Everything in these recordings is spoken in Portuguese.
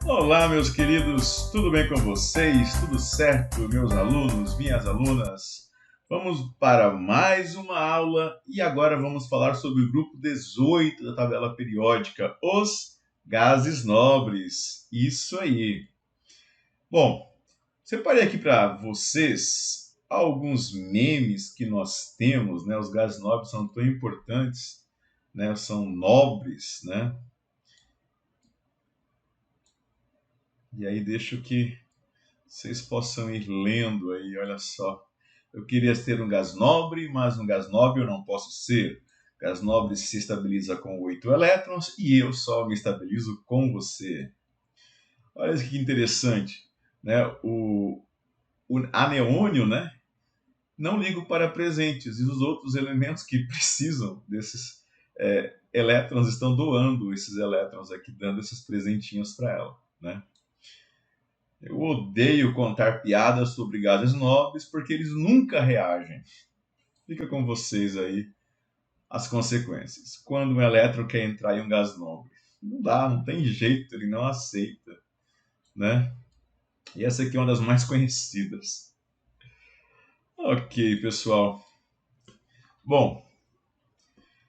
Olá, meus queridos, tudo bem com vocês? Tudo certo, meus alunos, minhas alunas? Vamos para mais uma aula e agora vamos falar sobre o grupo 18 da tabela periódica, os gases nobres. Isso aí. Bom, separei aqui para vocês alguns memes que nós temos, né? Os gases nobres são tão importantes, né? São nobres, né? E aí deixo que vocês possam ir lendo aí, olha só. Eu queria ter um gás nobre, mas um gás nobre eu não posso ser. Gás nobre se estabiliza com 8 elétrons e eu só me estabilizo com você. Olha que interessante, né? O aneônio, né? Não ligo para presentes e os outros elementos que precisam desses elétrons estão doando esses elétrons aqui, dando esses presentinhos para ela, né? Eu odeio contar piadas sobre gases nobres porque eles nunca reagem. Fica com vocês aí as consequências. Quando um elétron quer entrar em um gás nobre, não dá, não tem jeito, ele não aceita, né? E essa aqui é uma das mais conhecidas. Ok, pessoal. Bom,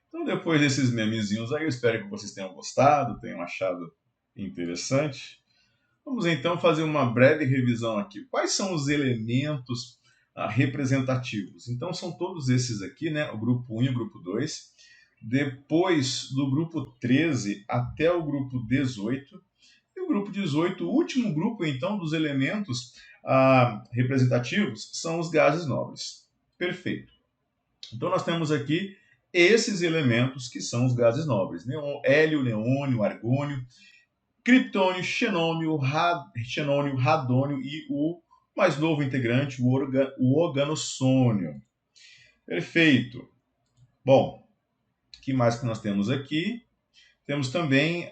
então depois desses memezinhos aí, eu espero que vocês tenham gostado, tenham achado interessante. Vamos então fazer uma breve revisão aqui. Quais são os elementos representativos? Então são todos esses aqui, né? O grupo 1 e o grupo 2. Depois do grupo 13 até o grupo 18. E o grupo 18, o último grupo então dos elementos representativos são os gases nobres. Perfeito. Então nós temos aqui esses elementos que são os gases nobres: hélio, neônio, argônio, criptônio, xenônio, radônio e o mais novo integrante, o organossônio. Perfeito. Bom, o que mais que nós temos aqui? Temos também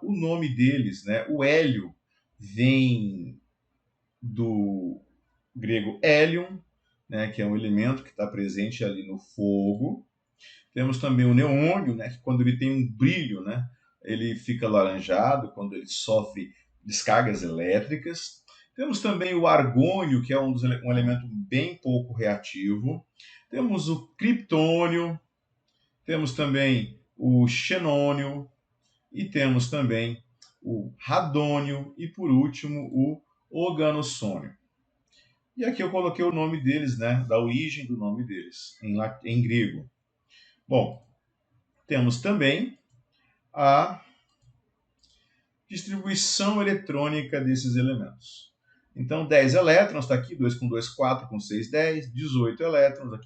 o nome deles, né? O hélio vem do grego hélium, né? Que é um elemento que está presente ali no fogo. Temos também o neônio, né? Que quando ele tem um brilho, né? Ele fica laranjado quando ele sofre descargas elétricas. Temos também o argônio, que é um elemento bem pouco reativo. Temos o criptônio, temos também o xenônio e temos também o radônio e, por último, o organossônio. E aqui eu coloquei o nome deles, né? Da origem do nome deles, em grego. Bom, temos também a distribuição eletrônica desses elementos. Então, 10 elétrons, está aqui, 2 com 2, 4 com 6, 10, 18 elétrons,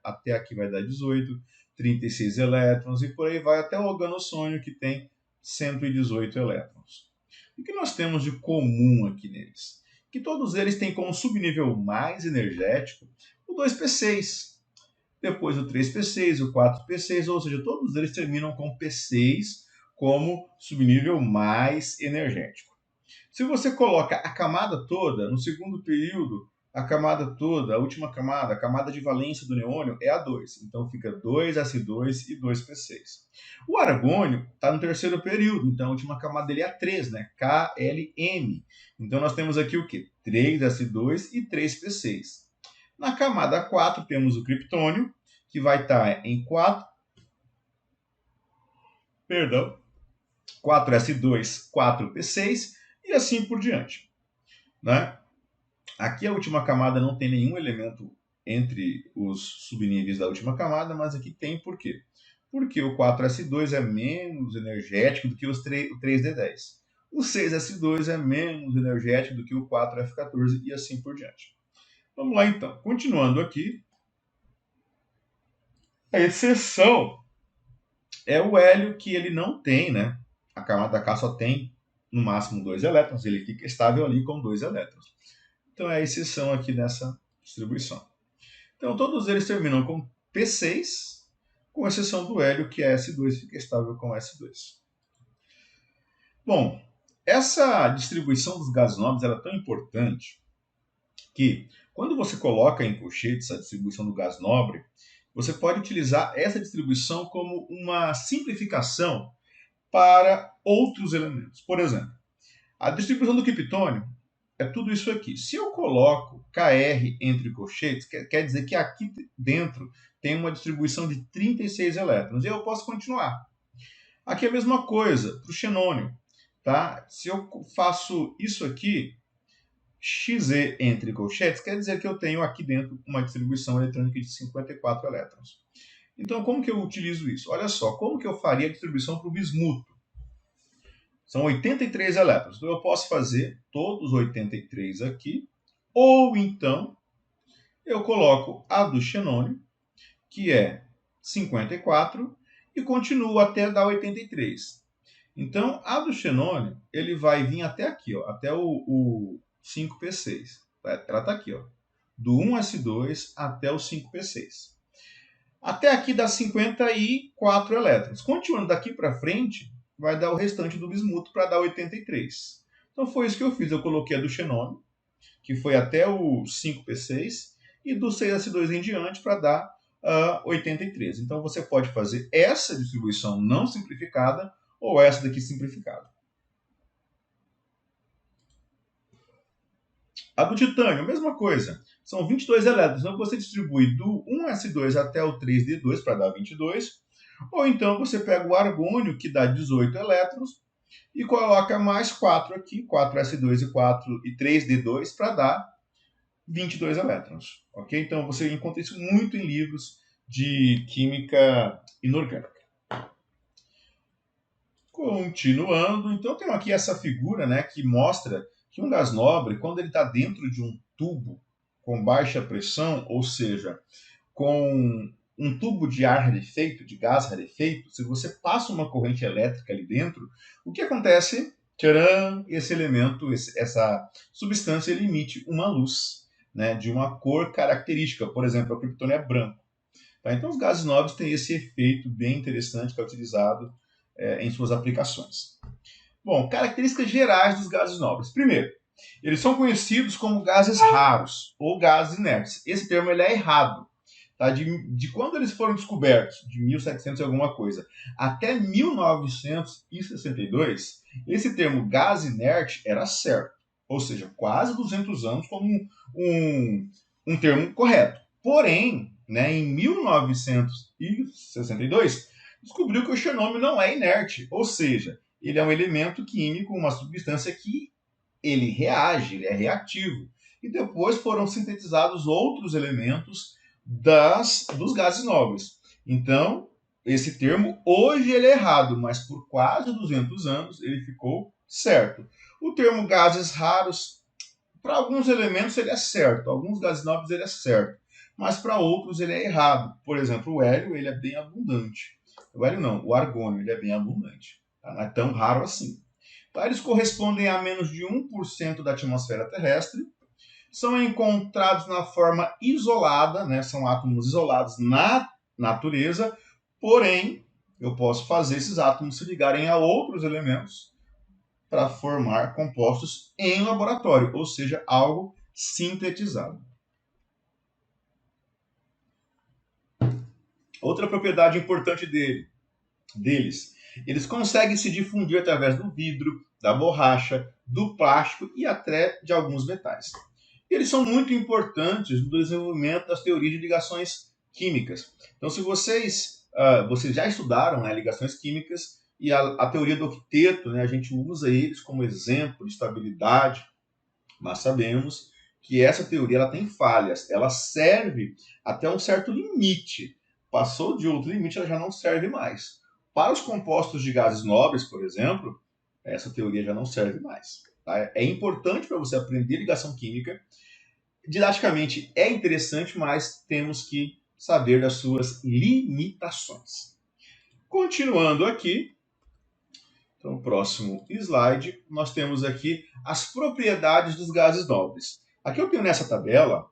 até aqui vai dar 18, 36 elétrons, e por aí vai até o organossônio, que tem 118 elétrons. O que nós temos de comum aqui neles? Que todos eles têm como subnível mais energético o 2p6, depois o 3p6, o 4p6, ou seja, todos eles terminam com p6 como subnível mais energético. Se você coloca a camada toda, no segundo período, a camada toda, a última camada, a camada de valência do neônio é a 2. Então fica 2s2 e 2p6. O argônio está no terceiro período, então a última camada dele é a 3, né? KLM. Então nós temos aqui o quê? 3s2 e 3p6. Na camada 4 temos o criptônio, que vai estar em 4s2, 4p6 e assim por diante, né? Aqui a última camada não tem nenhum elemento entre os subníveis da última camada, mas aqui tem por quê? Porque o 4s2 é menos energético do que o 3d10. O 6s2 é menos energético do que o 4f14 e assim por diante. Vamos lá então. Continuando aqui, a exceção é o hélio, que ele não tem, né? A camada K só tem no máximo 2 elétrons, ele fica estável ali com 2 elétrons. Então é a exceção aqui nessa distribuição. Então todos eles terminam com P6, com exceção do hélio, que é S2, fica estável com S2. Bom, essa distribuição dos gases nobres é tão importante que, quando você coloca em colchetes a distribuição do gás nobre, você pode utilizar essa distribuição como uma simplificação para outros elementos. Por exemplo, A distribuição do criptônio é tudo isso aqui. Se eu coloco Kr entre colchetes, quer dizer que aqui dentro tem uma distribuição de 36 elétrons. E eu posso continuar. Aqui é a mesma coisa para o xenônio. Tá? Se eu faço isso aqui, Xe entre colchetes, quer dizer que eu tenho aqui dentro uma distribuição eletrônica de 54 elétrons. Então, como que eu utilizo isso? Olha só, como que eu faria a distribuição para o bismuto? São 83 elétrons. Então, eu posso fazer todos os 83 aqui, ou então eu coloco a do xenônio, que é 54, e continuo até dar 83. Então, a do xenônio, ele vai vir até aqui, ó, até o 5p6. Ela está aqui, ó, do 1s2 até o 5p6. Até aqui dá 54 elétrons. Continuando daqui para frente, vai dar o restante do bismuto para dar 83. Então foi isso que eu fiz. Eu coloquei a do xenônio, que foi até o 5p6, e do 6s2 em diante para dar 83. Então você pode fazer essa distribuição não simplificada ou essa daqui simplificada. A do titânio, a mesma coisa. São 22 elétrons. Então você distribui do 1s2 até o 3d2 para dar 22. Ou então você pega o argônio, que dá 18 elétrons, e coloca mais 4 aqui, 4s2 e 3d2, para dar 22 elétrons. Ok? Então você encontra isso muito em livros de química inorgânica. Continuando, então tem aqui essa figura, né, que mostra que um gás nobre, quando ele está dentro de um tubo com baixa pressão, ou seja, com um tubo de ar rarefeito, de gás rarefeito, se você passa uma corrente elétrica ali dentro, o que acontece? Tcharam, esse elemento, essa substância, ele emite uma luz, né, de uma cor característica. Por exemplo, o criptônio é branco. Tá? Então, os gases nobres têm esse efeito bem interessante que é utilizado em suas aplicações. Bom, características gerais dos gases nobres. Primeiro, eles são conhecidos como gases raros ou gases inertes. Esse termo ele é errado. Tá? De quando eles foram descobertos, de 1700 e alguma coisa, até 1962, esse termo gás inerte era certo. Ou seja, quase 200 anos como um termo correto. Porém, né, em 1962, descobriu que o xenônio não é inerte. Ou seja, ele é um elemento químico, uma substância que ele reage, ele é reativo. E depois foram sintetizados outros elementos dos gases nobres. Então, esse termo, hoje ele é errado, mas por quase 200 anos ele ficou certo. O termo gases raros, para alguns elementos ele é certo, alguns gases nobres ele é certo, mas para outros ele é errado. Por exemplo, o hélio ele é bem abundante. O hélio não, o argônio ele é bem abundante. Tá? Não é tão raro assim. Tá? Eles correspondem a menos de 1% da atmosfera terrestre, são encontrados na forma isolada, né? São átomos isolados na natureza, porém, eu posso fazer esses átomos se ligarem a outros elementos para formar compostos em laboratório, ou seja, algo sintetizado. Outra propriedade importante deles, eles conseguem se difundir através do vidro, da borracha, do plástico e até de alguns metais. Eles são muito importantes no desenvolvimento das teorias de ligações químicas. Então, se vocês já estudaram, né, ligações químicas e a teoria do octeto, né, a gente usa eles como exemplo de estabilidade, mas sabemos que essa teoria ela tem falhas. Ela serve até um certo limite. Passou de outro limite, ela já não serve mais. Para os compostos de gases nobres, por exemplo, essa teoria já não serve mais. Tá? É importante para você aprender ligação química. Didaticamente é interessante, mas temos que saber das suas limitações. Continuando aqui, então, o próximo slide, nós temos aqui as propriedades dos gases nobres. Aqui eu tenho nessa tabela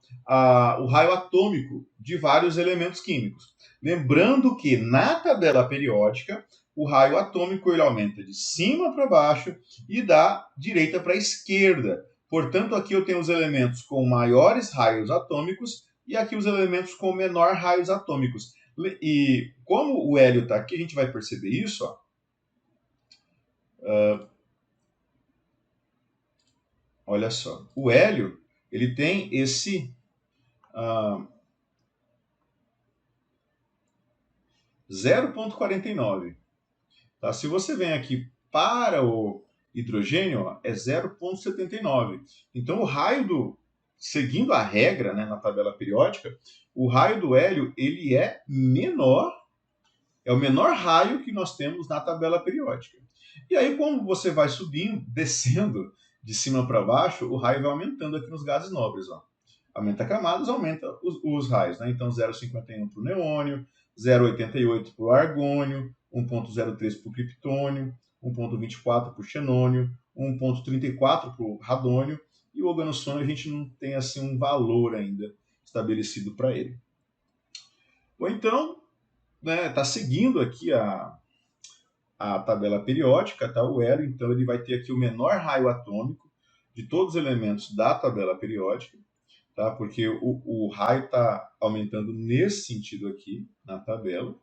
o raio atômico de vários elementos químicos. Lembrando que na tabela periódica, o raio atômico ele aumenta de cima para baixo e da direita para a esquerda. Portanto, aqui eu tenho os elementos com maiores raios atômicos e aqui os elementos com menor raios atômicos. E como o hélio está aqui, a gente vai perceber isso, ó. olha só, o hélio, ele tem esse 0,49. Tá? Se você vem aqui para o hidrogênio, ó, é 0,79. Então, o raio seguindo a regra, né, na tabela periódica, o raio do hélio ele é menor, é o menor raio que nós temos na tabela periódica. E aí, como você vai subindo, descendo de cima para baixo, o raio vai aumentando aqui nos gases nobres. Ó. Aumenta camadas, aumenta os raios. Né? Então, 0,51 para o neônio, 0,88 para o argônio, 1,03 para o criptônio, 1,24 para o xenônio, 1,34 para o radônio, e o organossônio a gente não tem assim um valor ainda estabelecido para ele. Ou então, né, tá seguindo aqui a tabela periódica, tá? O hélio, então, ele vai ter aqui o menor raio atômico de todos os elementos da tabela periódica, tá? Porque o raio está aumentando nesse sentido aqui na tabela,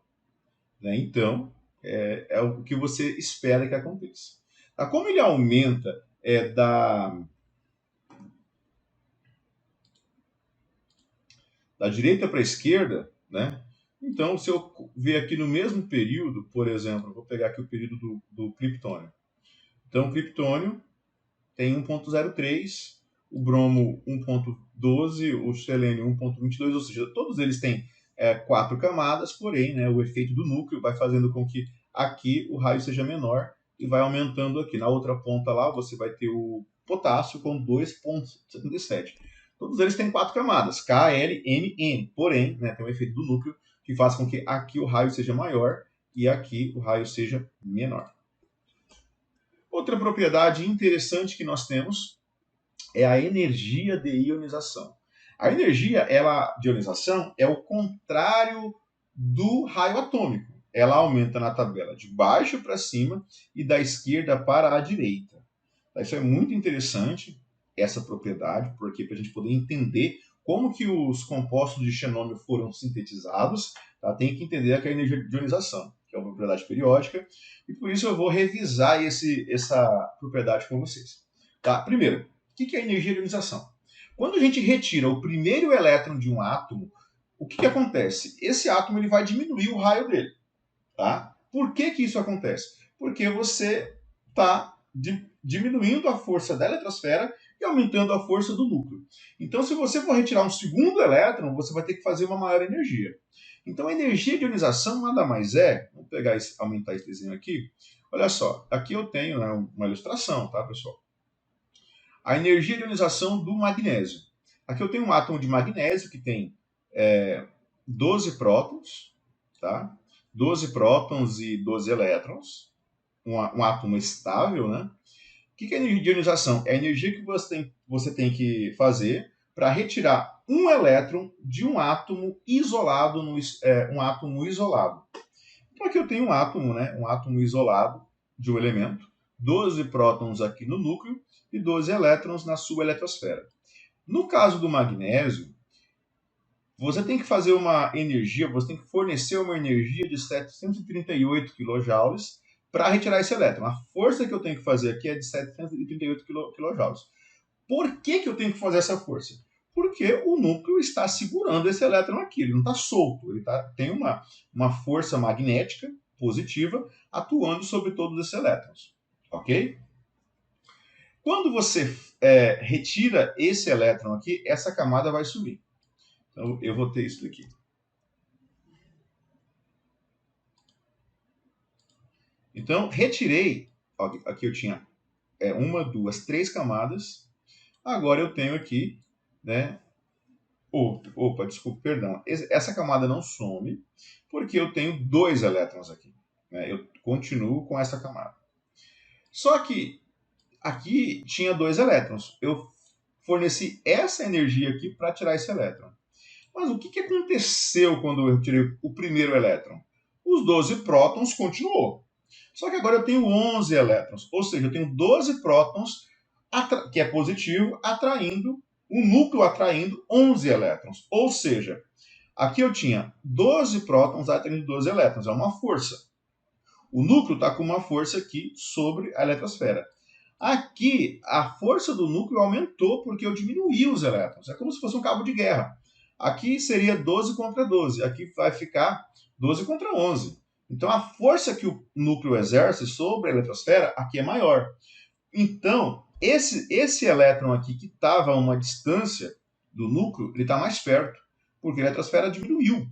né? Então, é o que você espera que aconteça. Tá? Como ele aumenta da direita para a esquerda, né? Então, se eu ver aqui no mesmo período, por exemplo, vou pegar aqui o período do criptônio. Então, o criptônio tem 1,03, o bromo 1,12, o selênio 1,22, ou seja, todos eles têm 4 camadas, porém, né, o efeito do núcleo vai fazendo com que aqui o raio seja menor e vai aumentando aqui. Na outra ponta lá, você vai ter o potássio com 2,77. Todos eles têm 4 camadas, K, L, M, N. Porém, né, tem um efeito do núcleo que faz com que aqui o raio seja maior e aqui o raio seja menor. Outra propriedade interessante que nós temos é a energia de ionização. A energia de ionização é o contrário do raio atômico. Ela aumenta na tabela de baixo para cima e da esquerda para a direita. Isso é muito interessante, essa propriedade, porque para a gente poder entender como que os compostos de xenônio foram sintetizados, tá? Tem que entender a energia de ionização, que é uma propriedade periódica, e por isso eu vou revisar essa propriedade com vocês. Tá? Primeiro, o que é a energia de ionização? Quando a gente retira o primeiro elétron de um átomo, o que acontece? Esse átomo ele vai diminuir o raio dele. Tá? Por que isso acontece? Porque você está diminuindo a força da eletrosfera e aumentando a força do núcleo. Então, se você for retirar um segundo elétron, você vai ter que fazer uma maior energia. Então, a energia de ionização nada mais é, vamos pegar aumentar esse desenho aqui. Olha só, aqui eu tenho, né, uma ilustração, tá, pessoal? A energia de ionização do magnésio. Aqui eu tenho um átomo de magnésio que tem 12 prótons, tá? 12 prótons e 12 elétrons, um átomo estável, né? O que é energia de ionização? É a energia que você tem que fazer para retirar um elétron de um átomo isolado, um átomo isolado. Então aqui eu tenho um átomo, né? Um átomo isolado de um elemento, 12 prótons aqui no núcleo e 12 elétrons na sua eletrosfera. No caso do magnésio, você tem que fazer uma energia, você tem que fornecer uma energia de 738 kJ para retirar esse elétron. A força que eu tenho que fazer aqui é de 738 kJ. Por que eu tenho que fazer essa força? Porque o núcleo está segurando esse elétron aqui, ele não está solto, ele tem uma força magnética positiva atuando sobre todos esses elétrons. Ok? Quando você retira esse elétron aqui, essa camada vai subir. Então, eu vou ter isso daqui. Então, retirei, aqui eu tinha 1, 2, 3 camadas. Agora eu tenho aqui, né? Opa, desculpa, perdão. Essa camada não some, porque eu tenho 2 elétrons aqui. Né? Eu continuo com essa camada. Só que aqui tinha 2 elétrons. Eu forneci essa energia aqui para tirar esse elétron. Mas o que aconteceu quando eu tirei o primeiro elétron? Os 12 prótons continuou. Só que agora eu tenho 11 elétrons, ou seja, eu tenho 12 prótons, que é positivo, atraindo, o núcleo atraindo 11 elétrons. Ou seja, aqui eu tinha 12 prótons atraindo 12 elétrons, é uma força. O núcleo está com uma força aqui sobre a eletrosfera. Aqui, a força do núcleo aumentou porque eu diminuí os elétrons. É como se fosse um cabo de guerra. Aqui seria 12 contra 12. Aqui vai ficar 12 contra 11. Então, a força que o núcleo exerce sobre a eletrosfera aqui é maior. Então, esse elétron aqui que estava a uma distância do núcleo, ele está mais perto, porque a eletrosfera diminuiu.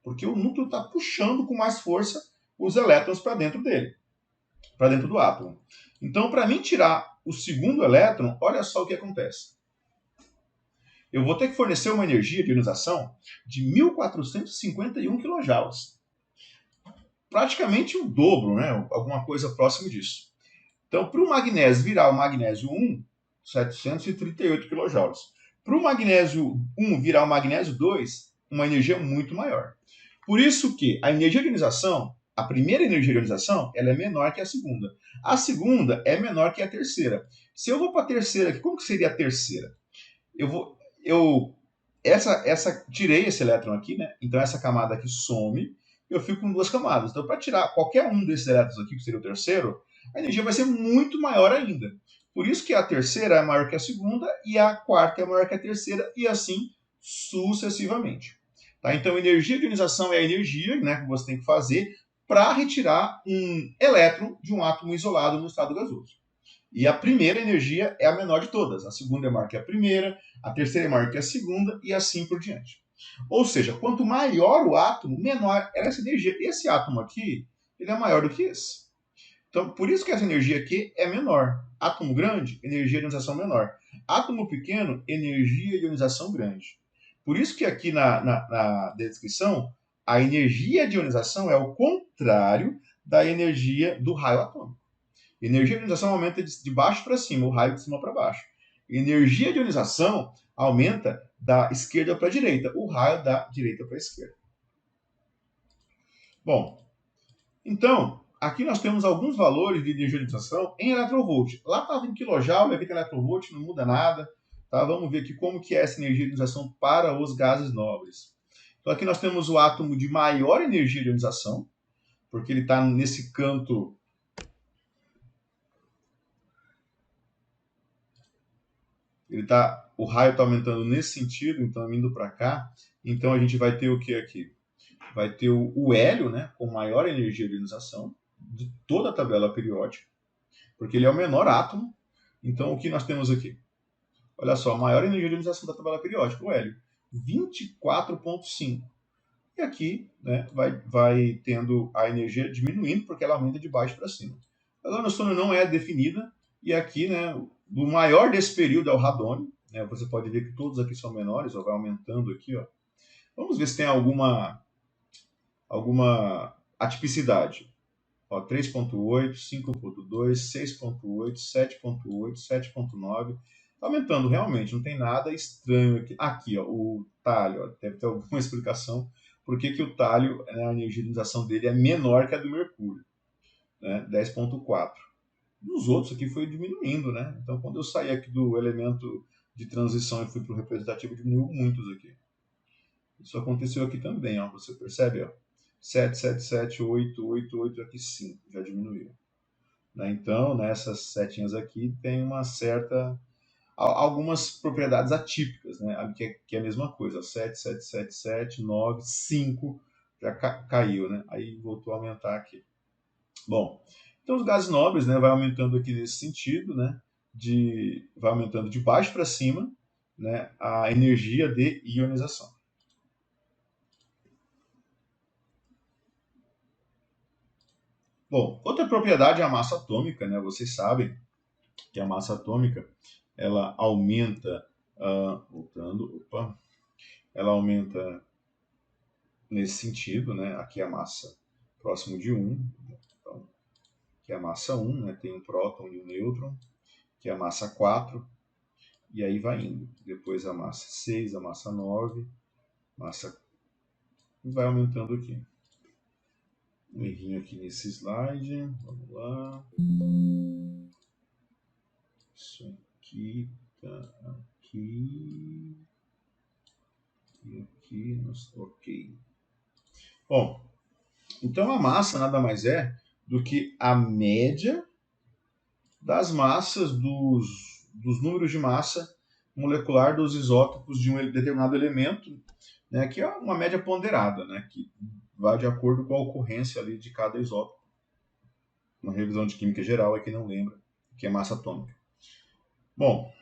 Porque o núcleo está puxando com mais força os elétrons para dentro dele, para dentro do átomo. Então, para mim tirar o segundo elétron, olha só o que acontece. Eu vou ter que fornecer uma energia de ionização de 1451 kJ. Praticamente o dobro, né? Alguma coisa próximo disso. Então, para o magnésio virar o magnésio 1, 738 kJ. Para o magnésio 1 virar o magnésio 2, uma energia muito maior. Por isso que a energia de ionização, a primeira energia de ionização, ela é menor que a segunda. A segunda é menor que a terceira. Se eu vou para a terceira aqui, como que seria a terceira? Tirei esse elétron aqui, né? Então essa camada aqui some, eu fico com duas camadas. Então, para tirar qualquer um desses elétrons aqui, que seria o terceiro, a energia vai ser muito maior ainda. Por isso que a terceira é maior que a segunda e a quarta é maior que a terceira e assim sucessivamente. Tá? Então, a energia de ionização é a energia, né, que você tem que fazer para retirar um elétron de um átomo isolado no estado gasoso. E a primeira energia é a menor de todas. A segunda é maior que a primeira, a terceira é maior que a segunda e assim por diante. Ou seja, quanto maior o átomo, menor é essa energia. Esse átomo aqui, ele é maior do que esse. Então, por isso que essa energia aqui é menor. Átomo grande, energia de ionização menor. Átomo pequeno, energia de ionização grande. Por isso que aqui na descrição, a energia de ionização é o contrário da energia do raio atômico. Energia de ionização aumenta de baixo para cima, o raio de cima para baixo. Energia de ionização aumenta da esquerda para a direita, o raio da direita para a esquerda. Bom, então, aqui nós temos alguns valores de energia de ionização em eletronvolt. Lá estava em kJ, aqui tem eletronvolt, não muda nada. Tá? Vamos ver aqui como que é essa energia de ionização para os gases nobres. Então aqui nós temos o átomo de maior energia de ionização, porque ele está nesse canto. O raio está aumentando nesse sentido, então indo para cá. Então a gente vai ter o que aqui? Vai ter o hélio, né, com maior energia de ionização de toda a tabela periódica, porque ele é o menor átomo. Então o que nós temos aqui? Olha só, a maior energia de ionização da tabela periódica, o hélio, 24,5. E aqui, né, vai tendo a energia diminuindo, porque ela aumenta de baixo para cima. A Lorentz não é definida, e aqui, né, o maior desse período é o radônio. Né, você pode ver que todos aqui são menores, ó, vai aumentando aqui. Ó. Vamos ver se tem alguma atipicidade. 3.8, 5.2, 6.8, 7.8, 7.9. Está aumentando realmente, não tem nada estranho aqui. Aqui, ó, o talho, ó, deve ter alguma explicação por que o talho, né, a energia de ionização dele é menor que a do mercúrio, né, 10.4. Nos outros aqui foi diminuindo, né? Então, quando eu saí aqui do elemento de transição e fui para o representativo, diminuiu muitos aqui. Isso aconteceu aqui também, ó, você percebe? Ó, 7, 7, 7, 8, 8, 8, aqui 5, já diminuiu. Né? Então, nessas setinhas aqui tem uma certa... algumas propriedades atípicas, né? Que é a mesma coisa, 7, 7, 7, 7, 9, 5, já caiu, né? Aí voltou a aumentar aqui. Bom, então os gases nobres, né, vai aumentando aqui nesse sentido, né? Vai aumentando de baixo para cima, né, a energia de ionização. Bom, outra propriedade é a massa atômica, né? Vocês sabem que a massa atômica ela aumenta, ela aumenta nesse sentido, né? Aqui a massa próximo de 1, então, que é a massa 1, né? Tem um próton e um nêutron, que é a massa 4, e aí vai indo. Depois a massa 6, a massa 9, massa... vai aumentando aqui. Um errinho aqui nesse slide, vamos lá. Isso aqui tá aqui. E aqui, ok. Bom, então a massa nada mais é do que a média das massas, dos números de massa molecular dos isótopos de um determinado elemento, né, que é uma média ponderada, né, que vai de acordo com a ocorrência ali de cada isótopo. Uma revisão de química geral é quem não lembra, que é massa atômica. Bom,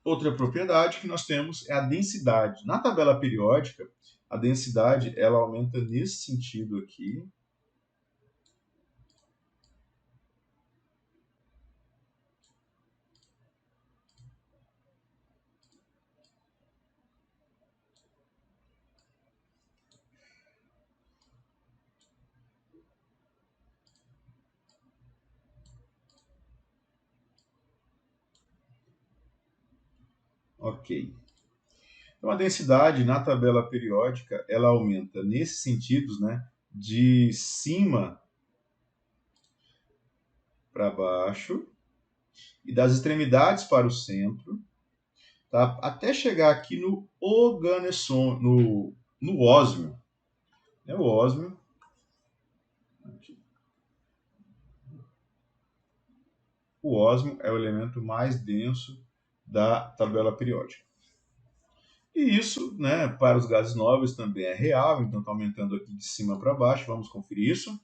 outra propriedade que nós temos é a densidade. Na tabela periódica, a densidade ela aumenta nesse sentido aqui. Ok. Então, a densidade na tabela periódica, ela aumenta nesses sentidos, né, de cima para baixo e das extremidades para o centro, tá? Até chegar aqui no organesson, no ósmio. É o ósmio. O ósmio é o elemento mais denso da tabela periódica. E isso, né, para os gases nobres também é real, então está aumentando aqui de cima para baixo, vamos conferir isso.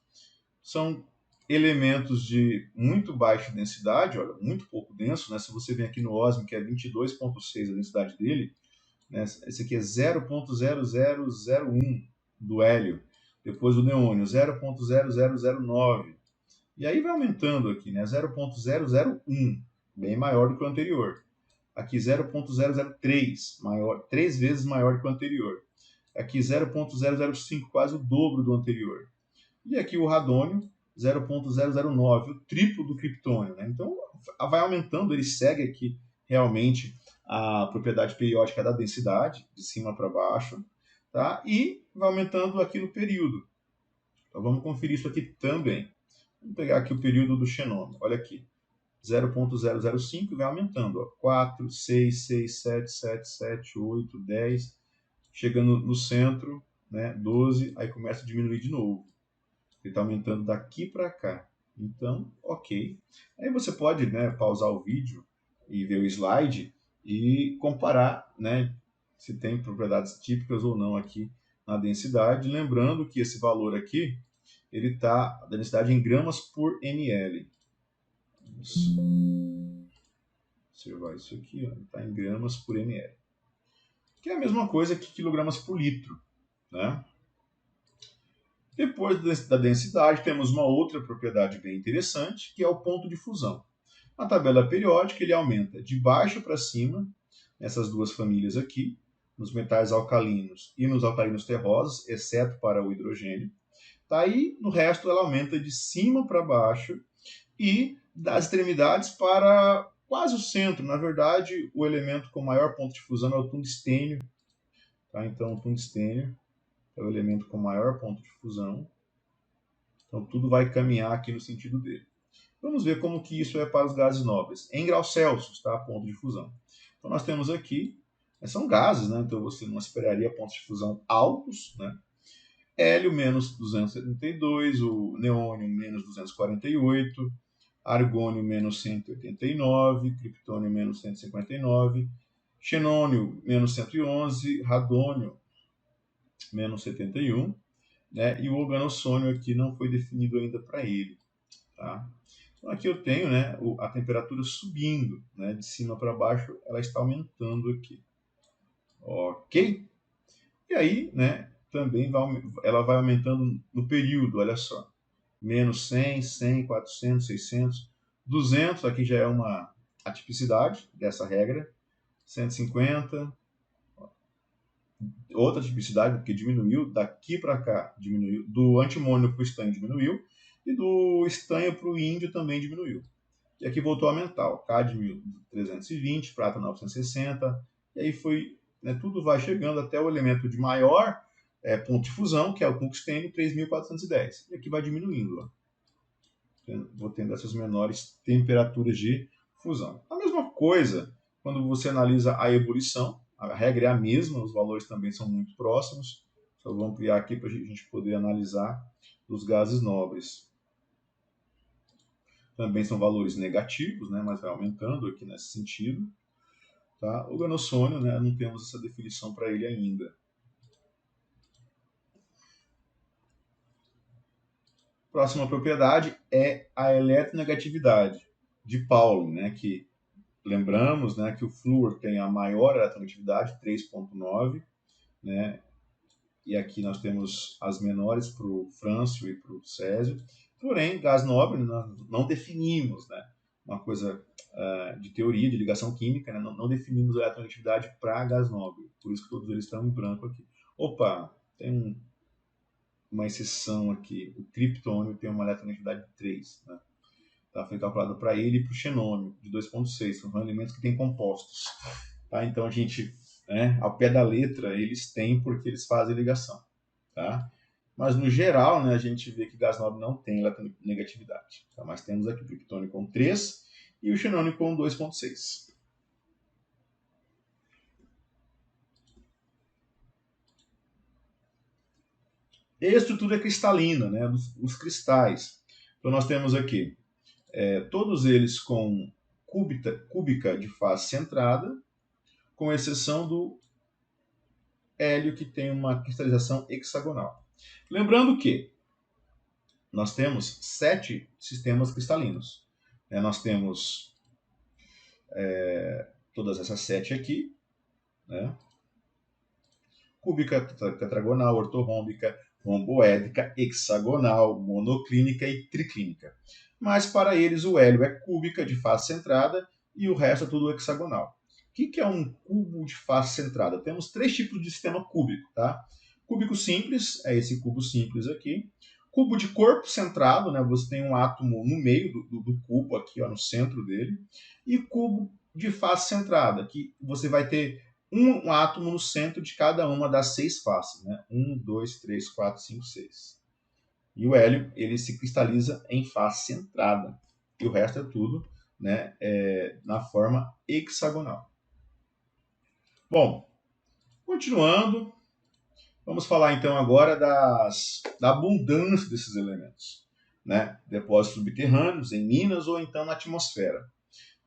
São elementos de muito baixa densidade, olha, muito pouco denso, né? Se você vem aqui no ósmio, que é 22,6 a densidade dele, né? Esse aqui é 0,0001 do hélio, depois o neônio 0,0009, e aí vai aumentando aqui, né? 0,001, bem maior do que o anterior. Aqui 0,003, maior, 3 vezes maior que o anterior. Aqui 0,005, quase o dobro do anterior. E aqui o radônio, 0,009, o triplo do criptônio. Né? Então, vai aumentando, ele segue aqui realmente a propriedade periódica da densidade, de cima para baixo, tá? E vai aumentando aqui no período. Então, vamos conferir isso aqui também. Vamos pegar aqui o período do xenômio. Olha aqui. 0,005 e vai aumentando. Ó. 4, 6, 6, 7, 7, 7, 8, 10. Chegando no centro, né, 12, aí começa a diminuir de novo. Ele está aumentando daqui para cá. Então, ok. Aí você pode, né, pausar o vídeo e ver o slide e comparar, né, se tem propriedades típicas ou não aqui na densidade. Lembrando que esse valor aqui, ele está, a densidade em gramas por ml. Vamos observar isso aqui, está em gramas por ml. Que é a mesma coisa que quilogramas por litro, né? Depois da densidade, temos uma outra propriedade bem interessante, que é o ponto de fusão. Na tabela periódica, ele aumenta de baixo para cima, nessas duas famílias aqui, nos metais alcalinos e nos alcalinos terrosos, exceto para o hidrogênio. Tá aí, no resto, ela aumenta de cima para baixo e das extremidades para quase o centro. Na verdade, o elemento com maior ponto de fusão é o tungstênio. Tá? Então, o tungstênio é o elemento com maior ponto de fusão. Então, tudo vai caminhar aqui no sentido dele. Vamos ver como que isso é para os gases nobres. Em graus Celsius, tá? Ponto de fusão. Então, nós temos aqui, são gases, né? Então, você não esperaria pontos de fusão altos, né? Hélio, menos 272, o neônio, menos 248, argônio, menos 189, criptônio, menos 159, xenônio, menos 111, radônio, menos 71, né? E o organossônio aqui não foi definido ainda para ele. Tá? Então aqui eu tenho, né, a temperatura subindo, né, de cima para baixo, ela está aumentando aqui. Ok? E aí, né, também ela vai aumentando no período, olha só. Menos 100, 100, 400, 600, 200, aqui já é uma atipicidade dessa regra. 150, outra tipicidade, porque diminuiu daqui para cá, diminuiu, do antimônio para o estanho diminuiu, e do estanho para o índio também diminuiu. E aqui voltou a aumentar, o cádmio 320, prata 960, e aí foi, né, tudo vai chegando até o elemento de maior ponto de fusão, que é o tungstênio, 3.410. E aqui vai diminuindo, ó. Vou tendo essas menores temperaturas de fusão. A mesma coisa quando você analisa a ebulição, a regra é a mesma, os valores também são muito próximos. Só vou ampliar aqui para a gente poder analisar os gases nobres. também são valores negativos, né, mas vai aumentando aqui nesse sentido. Tá? O ganossônio, né, não temos essa definição para ele ainda. Próxima propriedade é a eletronegatividade de Pauling, né, que lembramos, né, que o flúor tem a maior eletronegatividade, 3,9, né, e aqui nós temos as menores para o frâncio e para o césio. Porém, gás nobre nós não definimos, né, uma coisa de teoria, de ligação química, né, não definimos a eletronegatividade para gás nobre, por isso que todos eles estão em branco aqui. Opa, tem uma exceção aqui, o criptônio tem uma eletronegatividade de 3, né? Tá? Foi calculado para ele e para o xenônio, de 2,6, são elementos que têm compostos. Tá? Então a gente, né, ao pé da letra, eles têm porque eles fazem ligação. Tá? Mas no geral, né, a gente vê que gás nobre não tem eletronegatividade. Tá? Mas temos aqui o criptônio com 3 e o xenônio com 2,6. E a estrutura cristalina, né, os cristais. Então nós temos aqui todos eles com cúbica de face centrada, com exceção do hélio, que tem uma cristalização hexagonal. Lembrando que nós temos 7 sistemas cristalinos. Nós temos todas essas 7 aqui, né? Cúbica, tetragonal, ortorrômbica, romboédrica, hexagonal, monoclínica e triclínica. Mas para eles o hélio é cúbica de face centrada e o resto é tudo hexagonal. O que é um cubo de face centrada? Temos 3 tipos de sistema cúbico, tá? Cúbico simples, é esse cubo simples aqui. Cubo de corpo centrado, né? Você tem um átomo no meio do cubo, aqui ó, no centro dele. E cubo de face centrada, que você vai ter um átomo no centro de cada uma das 6 faces, né? 1, 2, 3, 4, 5, 6. E o hélio, ele se cristaliza em face centrada. E o resto é tudo, né, na forma hexagonal. Bom, continuando, vamos falar então agora da abundância desses elementos, né? Depósitos subterrâneos, em minas ou então na atmosfera.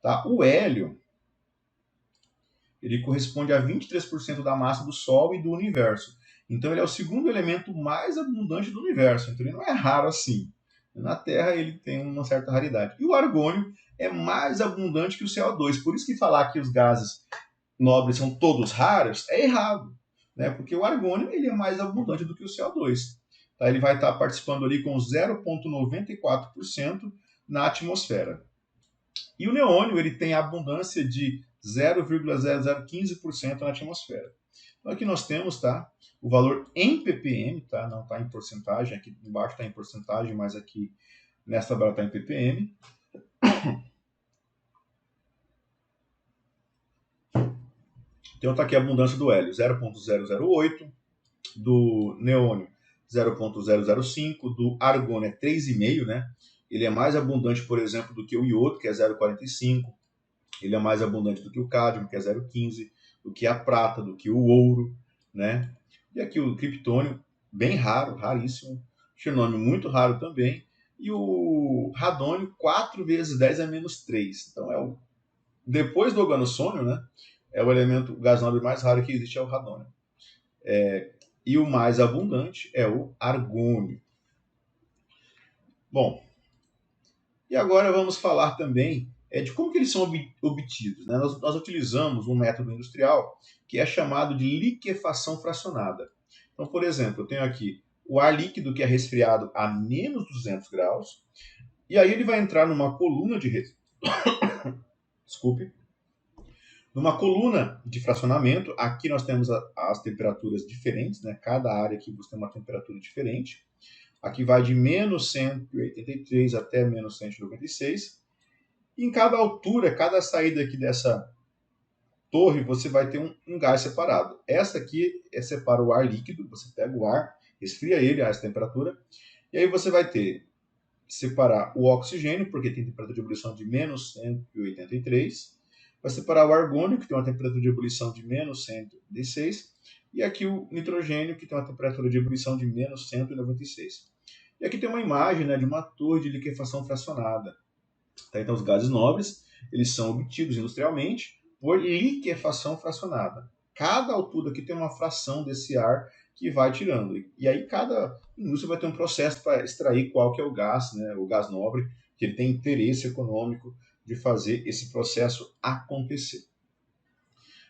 Tá? O hélio, ele corresponde a 23% da massa do Sol e do universo. Então ele é o segundo elemento mais abundante do universo. Então ele não é raro assim. Na Terra ele tem uma certa raridade. E o argônio é mais abundante que o CO2. Por isso que falar que os gases nobres são todos raros é errado, né? Porque o argônio ele é mais abundante do que o CO2. Tá? Ele vai estar participando ali com 0,94% na atmosfera. E o neônio ele tem a abundância de 0,0015% na atmosfera. Então aqui nós temos, tá, o valor em ppm, tá, não está em porcentagem, aqui embaixo está em porcentagem, mas aqui nessa tabela está em ppm. Então está aqui a abundância do hélio, 0,008, do neônio 0,005, do argônio é 3,5, né? Ele é mais abundante, por exemplo, do que o iodo, que é 0,45. Ele é mais abundante do que o cádmio, que é 0,15, do que a prata, do que o ouro, né? E aqui o criptônio, bem raro, raríssimo. Xenônio muito raro também. E o radônio, 4 vezes 10 a menos 3. Então, depois do organossônio, né? É o elemento, o gás nobre mais raro que existe, é o radônio. E o mais abundante é o argônio. Bom, e agora vamos falar também de como que eles são obtidos. Né? Nós utilizamos um método industrial que é chamado de liquefação fracionada. Então, por exemplo, eu tenho aqui o ar líquido que é resfriado a menos 200 graus, e aí ele vai entrar numa coluna de Desculpe. Numa coluna de fracionamento, aqui nós temos as temperaturas diferentes, né? Cada área aqui você tem uma temperatura diferente. Aqui vai de menos 183 até menos 196. E em cada altura, cada saída aqui dessa torre, você vai ter um gás separado. Essa aqui separa o ar líquido, você pega o ar, esfria ele a essa temperatura, e aí você vai separar o oxigênio, porque tem temperatura de ebulição de menos 183, vai separar o argônio, que tem uma temperatura de ebulição de menos 116, e aqui o nitrogênio, que tem uma temperatura de ebulição de menos 196. E aqui tem uma imagem, né, de uma torre de liquefação fracionada. Tá? Então, os gases nobres, eles são obtidos industrialmente por liquefação fracionada. Cada altura aqui tem uma fração desse ar que vai tirando. E aí cada indústria vai ter um processo para extrair qual que é o gás, né, o gás nobre, que ele tem interesse econômico de fazer esse processo acontecer.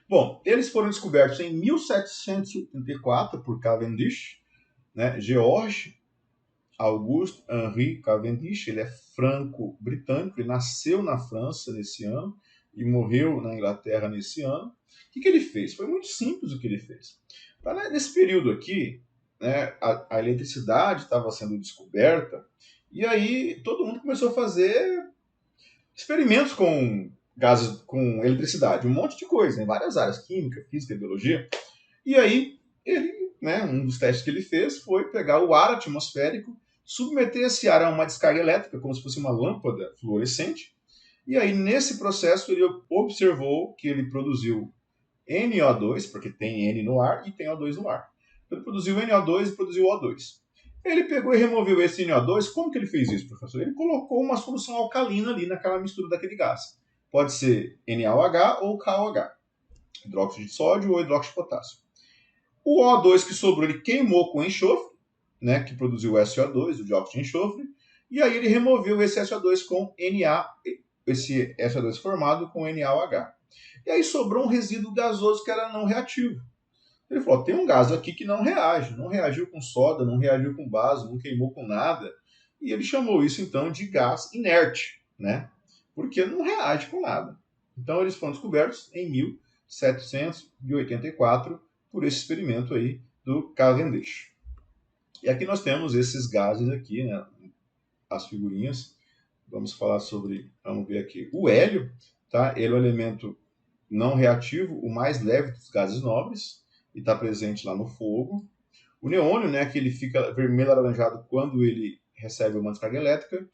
Bom, eles foram descobertos em 1784 por Cavendish, né, George Auguste Henri Cavendish. Ele é franco-britânico, ele nasceu na França nesse ano e morreu na Inglaterra nesse ano. O que ele fez? Foi muito simples o que ele fez. Nesse período aqui, né, a eletricidade estava sendo descoberta e aí todo mundo começou a fazer experimentos com gases, com eletricidade, um monte de coisa, em várias áreas, química, física, biologia. E aí ele, né, um dos testes que ele fez foi pegar o ar atmosférico, submeter esse ar a uma descarga elétrica, como se fosse uma lâmpada fluorescente, e aí nesse processo ele observou que ele produziu NO2, porque tem N no ar e tem O2 no ar. Ele produziu NO2 e produziu O2. Ele pegou e removeu esse NO2. Como que ele fez isso, professor? Ele colocou uma solução alcalina ali naquela mistura daquele gás. Pode ser NaOH ou KOH, hidróxido de sódio ou hidróxido de potássio. O O2 que sobrou, ele queimou com enxofre, né, que produziu o SO2, o dióxido de enxofre, e aí ele removeu esse SO2 com Na, esse SO2 formado com NaOH. E aí sobrou um resíduo gasoso que era não reativo. Ele falou, tem um gás aqui que não reage, não reagiu com soda, não reagiu com base, não queimou com nada. E ele chamou isso então de gás inerte, né? Porque não reage com nada. Então eles foram descobertos em 1784 por esse experimento aí do Cavendish. E aqui nós temos esses gases aqui, né? As figurinhas. Vamos falar sobre, vamos ver aqui, o hélio, tá? Ele é um elemento não reativo, o mais leve dos gases nobres, e está presente lá no fogo. O neônio, né, que ele fica vermelho alaranjado quando ele recebe uma descarga elétrica.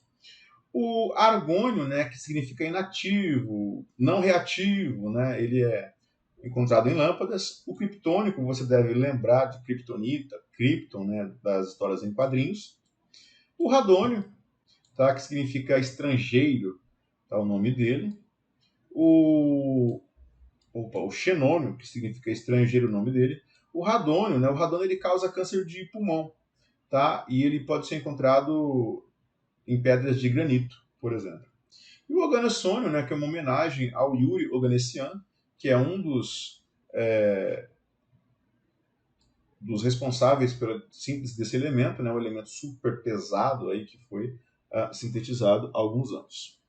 O argônio, né, que significa inativo, não reativo, né, ele é encontrado em lâmpadas. O criptônico, você deve lembrar de kryptonita, krypton, né, das histórias em quadrinhos. O radônio, tá, que significa estrangeiro, tá o nome dele. O xenônio, que significa estrangeiro, o nome dele. O radônio, né? O radônio ele causa câncer de pulmão, tá? E ele pode ser encontrado em pedras de granito, por exemplo. E o oganesônio, né? Que é uma homenagem ao Yuri Oganessian, que é um dos responsáveis pela síntese desse elemento, né? Um elemento super pesado aí que foi sintetizado há alguns anos.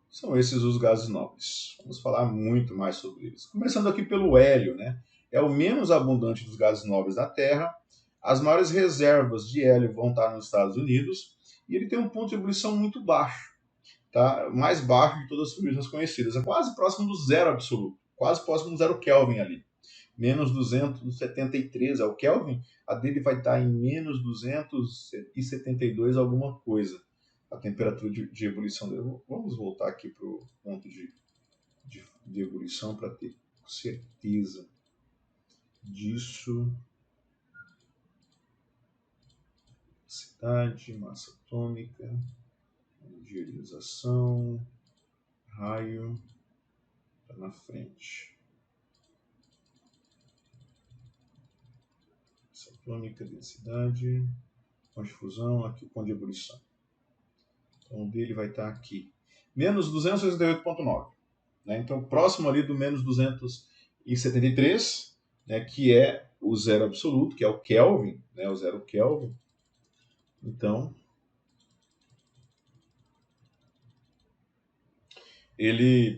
São esses os gases nobres. Vamos falar muito mais sobre eles. Começando aqui pelo hélio, né? É o menos abundante dos gases nobres da Terra. As maiores reservas de hélio vão estar nos Estados Unidos e ele tem um ponto de ebulição muito baixo, tá? Mais baixo de todas as figuras conhecidas. É quase próximo do zero absoluto, quase próximo do zero Kelvin ali. Menos 273 é o Kelvin, a dele vai estar em menos 272 alguma coisa. A temperatura de ebulição dele. Vamos voltar aqui para o ponto de ebulição para ter certeza disso. Densidade, massa atômica, de ionização, raio, está na frente. Massa atômica, densidade, ponto de fusão, aqui o ponto de ebulição. Então o dele vai estar aqui. Menos 268,9. Né? Então, próximo ali do menos 273, né, que é o zero absoluto, que é o Kelvin, né, o zero Kelvin. Então,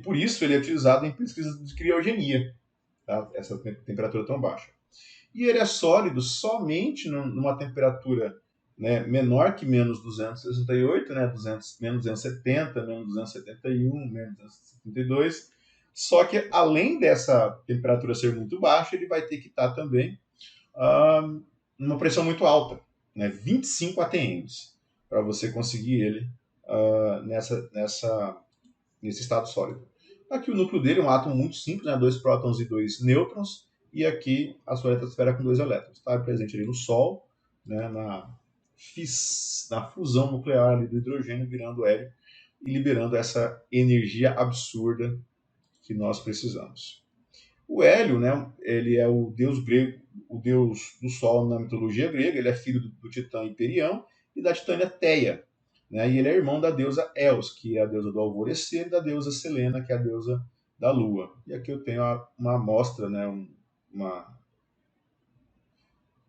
por isso ele é utilizado em pesquisa de criogenia, tá? Essa temperatura tão baixa. E ele é sólido somente numa temperatura, né, menor que menos 268, né, menos 270, menos 271, menos 272. Só que, além dessa temperatura ser muito baixa, ele vai ter que estar também numa pressão muito alta, né, 25 atms, para você conseguir ele nesse estado sólido. Aqui o núcleo dele é um átomo muito simples, né, 2 prótons e 2 nêutrons, e aqui a sua eletrosfera com 2 elétrons. Está presente ali no Sol, né, na fusão nuclear ali do hidrogênio virando hélio e liberando essa energia absurda que nós precisamos. O Hélio, né, ele é o deus grego, o deus do Sol na mitologia grega, ele é filho do titã Hiperião e da titânia Teia, né, e ele é irmão da deusa Eos, que é a deusa do alvorecer, e da deusa Selena, que é a deusa da lua. E aqui eu tenho uma amostra, né, uma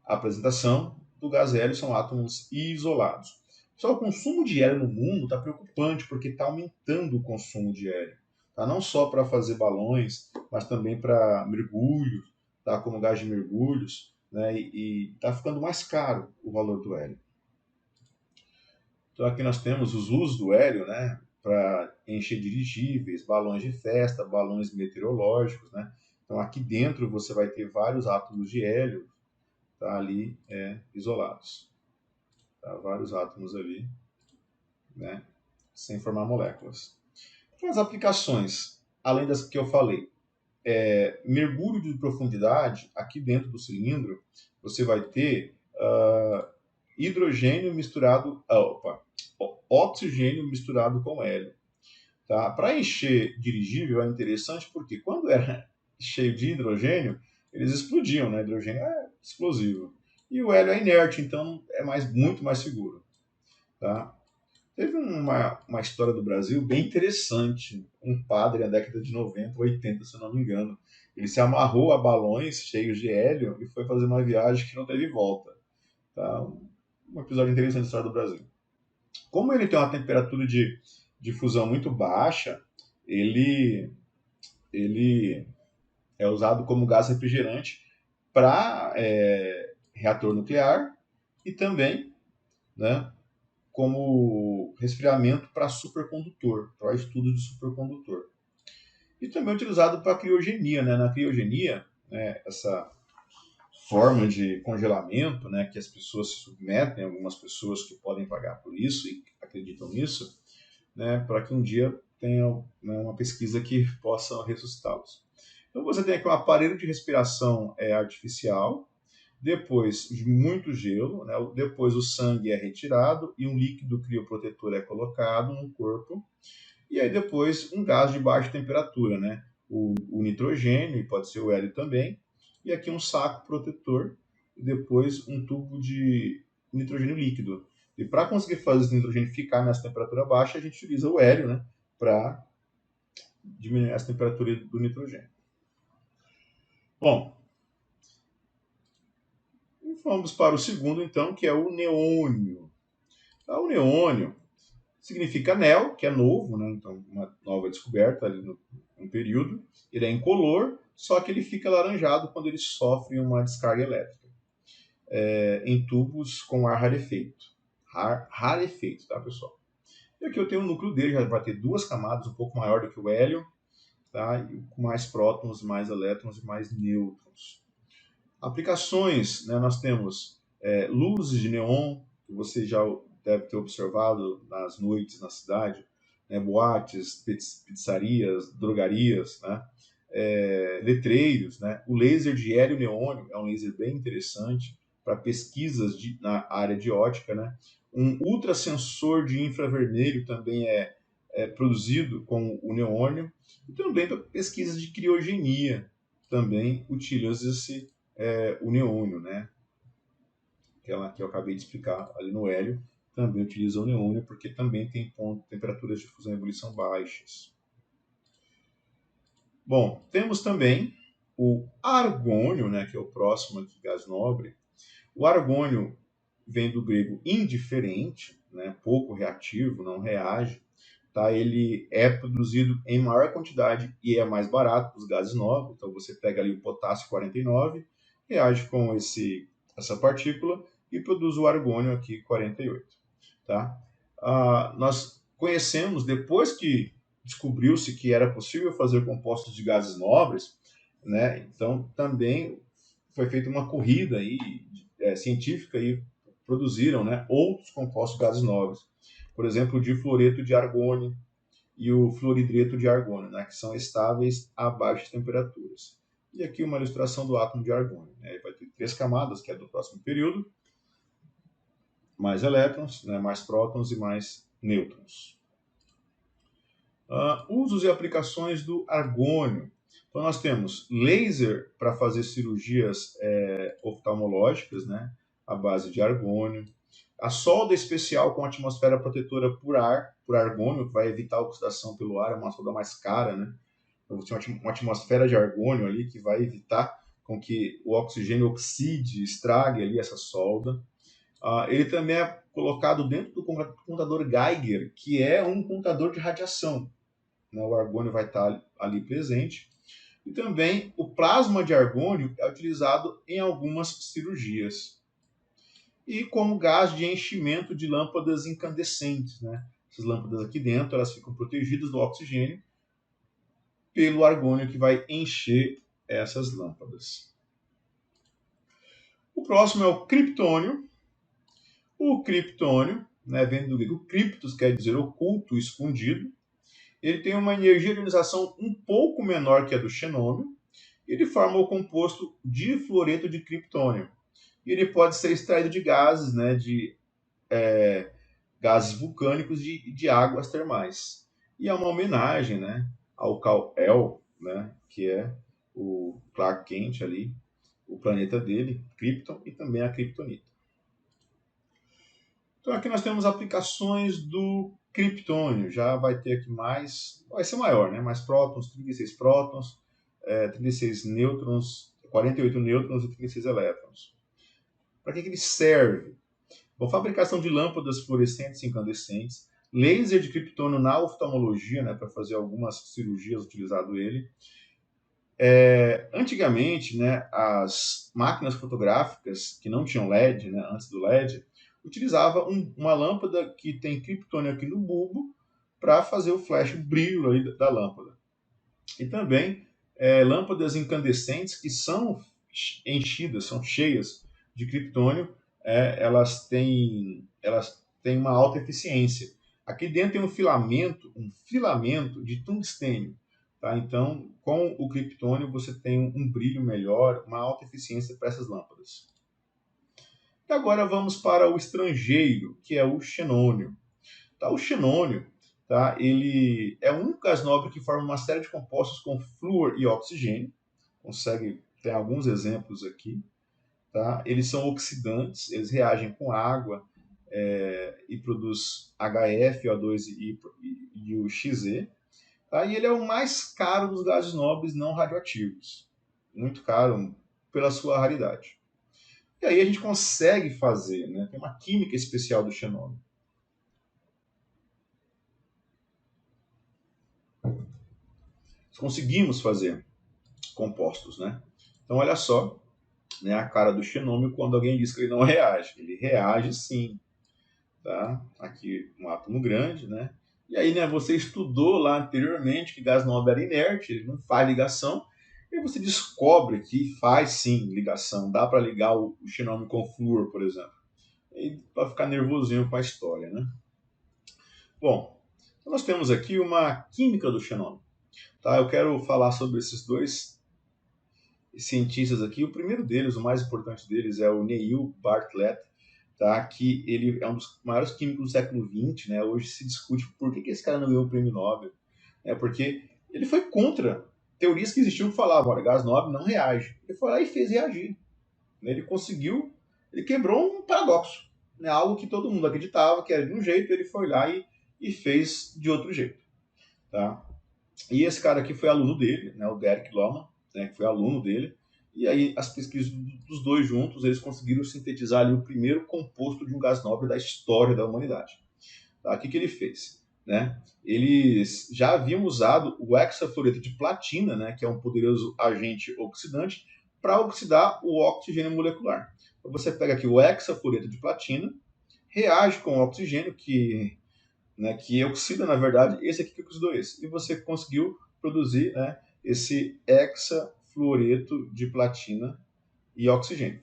apresentação do gás hélio, são átomos isolados. Só o consumo de hélio no mundo está preocupante, porque está aumentando o consumo de hélio. Tá? Não só para fazer balões, mas também para mergulho, tá? Como gás de mergulhos, né? E está ficando mais caro o valor do hélio. Então aqui nós temos os usos do hélio, né? Para encher dirigíveis, balões de festa, balões meteorológicos, né? Então aqui dentro você vai ter vários átomos de hélio, tá? Ali isolados. Tá? Vários átomos ali, né? Sem formar moléculas. Então, as aplicações, além das que eu falei, mergulho de profundidade, aqui dentro do cilindro, você vai ter hidrogênio misturado, oxigênio misturado com hélio. Tá? Para encher dirigível é interessante porque quando era cheio de hidrogênio, eles explodiam, né? Hidrogênio é explosivo. E o hélio é inerte, então é muito mais seguro. Tá? Teve uma história do Brasil bem interessante. Um padre na década de 90, 80, se eu não me engano. Ele se amarrou a balões cheios de hélio e foi fazer uma viagem que não teve volta. Tá? Um episódio interessante da história do Brasil. Como ele tem uma temperatura de fusão muito baixa, ele é usado como gás refrigerante para reator nuclear e também, né, como resfriamento para supercondutor, para estudo de supercondutor. E também é utilizado para criogenia, né? Na criogenia, né, essa forma de congelamento, né, que as pessoas se submetem, algumas pessoas que podem pagar por isso e acreditam nisso, né, para que um dia tenha, né, uma pesquisa que possa ressuscitá-los. Então você tem aqui um aparelho de respiração artificial, depois de muito gelo, né? Depois o sangue é retirado e um líquido crioprotetor é colocado no corpo. E aí depois um gás de baixa temperatura, né? O nitrogênio, e pode ser o hélio também. E aqui um saco protetor e depois um tubo de nitrogênio líquido. E para conseguir fazer esse nitrogênio ficar nessa temperatura baixa, a gente utiliza o hélio, né? Para diminuir essa temperatura do nitrogênio. Bom, vamos para o segundo, então, que é o neônio. O neônio significa neo, que é novo, né? Então uma nova descoberta ali no período. Ele é incolor, só que ele fica alaranjado quando ele sofre uma descarga elétrica em tubos com ar rarefeito. Rarefeito, tá, pessoal? E aqui eu tenho o núcleo dele, já vai ter duas camadas, um pouco maior do que o hélio, tá? E com mais prótons, mais elétrons e mais nêutrons. Aplicações, né? Nós temos luzes de neon, que você já deve ter observado nas noites na cidade, né? Boates, pizzarias, drogarias, né? Letreiros, né? O laser de hélio neônio é um laser bem interessante para pesquisas na área de ótica, né? Um ultrassensor de infravermelho também é produzido com o neônio e também para pesquisas de criogenia também utiliza-se o neônio, né? Que eu acabei de explicar ali no hélio, também utiliza o neônio porque também tem temperaturas de fusão e ebulição baixas. Bom, temos também o argônio, né, que é o próximo aqui, gás nobre. O argônio vem do grego indiferente, né, pouco reativo, não reage. Tá? Ele é produzido em maior quantidade e é mais barato que os gases nobres. Então você pega ali o potássio 49, reage com essa partícula e produz o argônio aqui 48. Tá? Nós conhecemos, depois que descobriu-se que era possível fazer compostos de gases nobres, né? Então também foi feita uma corrida aí, científica e produziram, né, outros compostos de gases nobres. Por exemplo, o difluoreto de argônio e o fluoridreto de argônio, né, que são estáveis a baixas temperaturas. E aqui uma ilustração do átomo de argônio. Né? Ele vai ter 3 camadas, que é do próximo período. mais elétrons, né, mais prótons e mais nêutrons. Usos e aplicações do argônio. Então nós temos laser para fazer cirurgias oftalmológicas, né, à base de argônio. A solda especial com atmosfera protetora por argônio, que vai evitar a oxidação pelo ar, é uma solda mais cara, né? Então você tem uma atmosfera de argônio ali que vai evitar com que o oxigênio oxide, estrague ali essa solda. Ele também é colocado dentro do contador Geiger, que é um contador de radiação, né? O argônio vai estar ali presente. E também o plasma de argônio é utilizado em algumas cirurgias. E como gás de enchimento de lâmpadas incandescentes, né? Essas lâmpadas aqui dentro, elas ficam protegidas do oxigênio pelo argônio que vai encher essas lâmpadas. O próximo é o criptônio. O criptônio, né, vem do grego criptos, quer dizer oculto, escondido. Ele tem uma energia de ionização um pouco menor que a do xenônio. Ele forma o composto difluoreto de criptônio. E ele pode ser extraído de gases, né, gases vulcânicos de águas termais. E é uma homenagem, né, ao Kal-El, né, que é o Clark Kent ali, o planeta dele, Krypton, e também a Kryptonita. Então aqui nós temos aplicações do criptônio, já vai ter aqui mais, vai ser maior, né? Mais prótons, 36 prótons, 36 nêutrons, 48 nêutrons e 36 elétrons. Para que ele serve? Bom, fabricação de lâmpadas fluorescentes e incandescentes, laser de criptônio na oftalmologia, né, para fazer algumas cirurgias utilizado ele. Antigamente, né, as máquinas fotográficas que não tinham LED, né, antes do LED, utilizava uma lâmpada que tem criptônio aqui no bulbo para fazer o flash, o brilho aí da lâmpada. E também lâmpadas incandescentes que são enchidas, são cheias de criptônio, elas têm uma alta eficiência. Aqui dentro tem um filamento de tungstênio. Tá? Então, com o criptônio você tem um brilho melhor, uma alta eficiência para essas lâmpadas. E agora vamos para o estrangeiro, que é o xenônio. Tá? O xenônio, tá? Ele é um gás nobre que forma uma série de compostos com flúor e oxigênio. Tem alguns exemplos aqui. Tá? Eles são oxidantes, eles reagem com água e produz HF, O2 e o Xe. Tá? E ele é o mais caro dos gases nobres não radioativos. Muito caro pela sua raridade. E aí a gente consegue fazer, né? Tem uma química especial do xenônio. Conseguimos fazer compostos, né? Então olha só, né, a cara do xenônio quando alguém diz que ele não reage. Ele reage sim, tá? Aqui um átomo grande, né? E aí, né, você estudou lá anteriormente que gás nobre era inerte, ele não faz ligação, e você descobre que faz sim ligação, dá para ligar o xenônio com flúor, por exemplo. E para ficar nervosinho com a história, né? Bom, então nós temos aqui uma química do xenônio. Tá? Eu quero falar sobre esses dois cientistas aqui. O primeiro deles, o mais importante deles, é o Neil Bartlett, tá? Que ele é um dos maiores químicos do século XX. Né? Hoje se discute por que esse cara não ganhou o prêmio Nobel. Porque ele foi contra teorias que existiam que falavam, olha, gás nobre não reage. Ele foi lá e fez reagir. Ele conseguiu, ele quebrou um paradoxo. Né? Algo que todo mundo acreditava que era de um jeito, ele foi lá e fez de outro jeito. Tá? E esse cara aqui foi aluno dele, né, o Derek Lohmann, né, que foi aluno dele. E aí as pesquisas dos dois juntos, eles conseguiram sintetizar ali o primeiro composto de um gás nobre da história da humanidade. Tá? O que ele fez? Né? Eles já haviam usado o hexafluoreto de platina, né, que é um poderoso agente oxidante, para oxidar o oxigênio molecular. Então você pega aqui o hexafluoreto de platina, reage com o oxigênio, que oxida, na verdade, esse aqui que oxidou esse. E você conseguiu produzir, né, esse hexafluoreto de platina e oxigênio.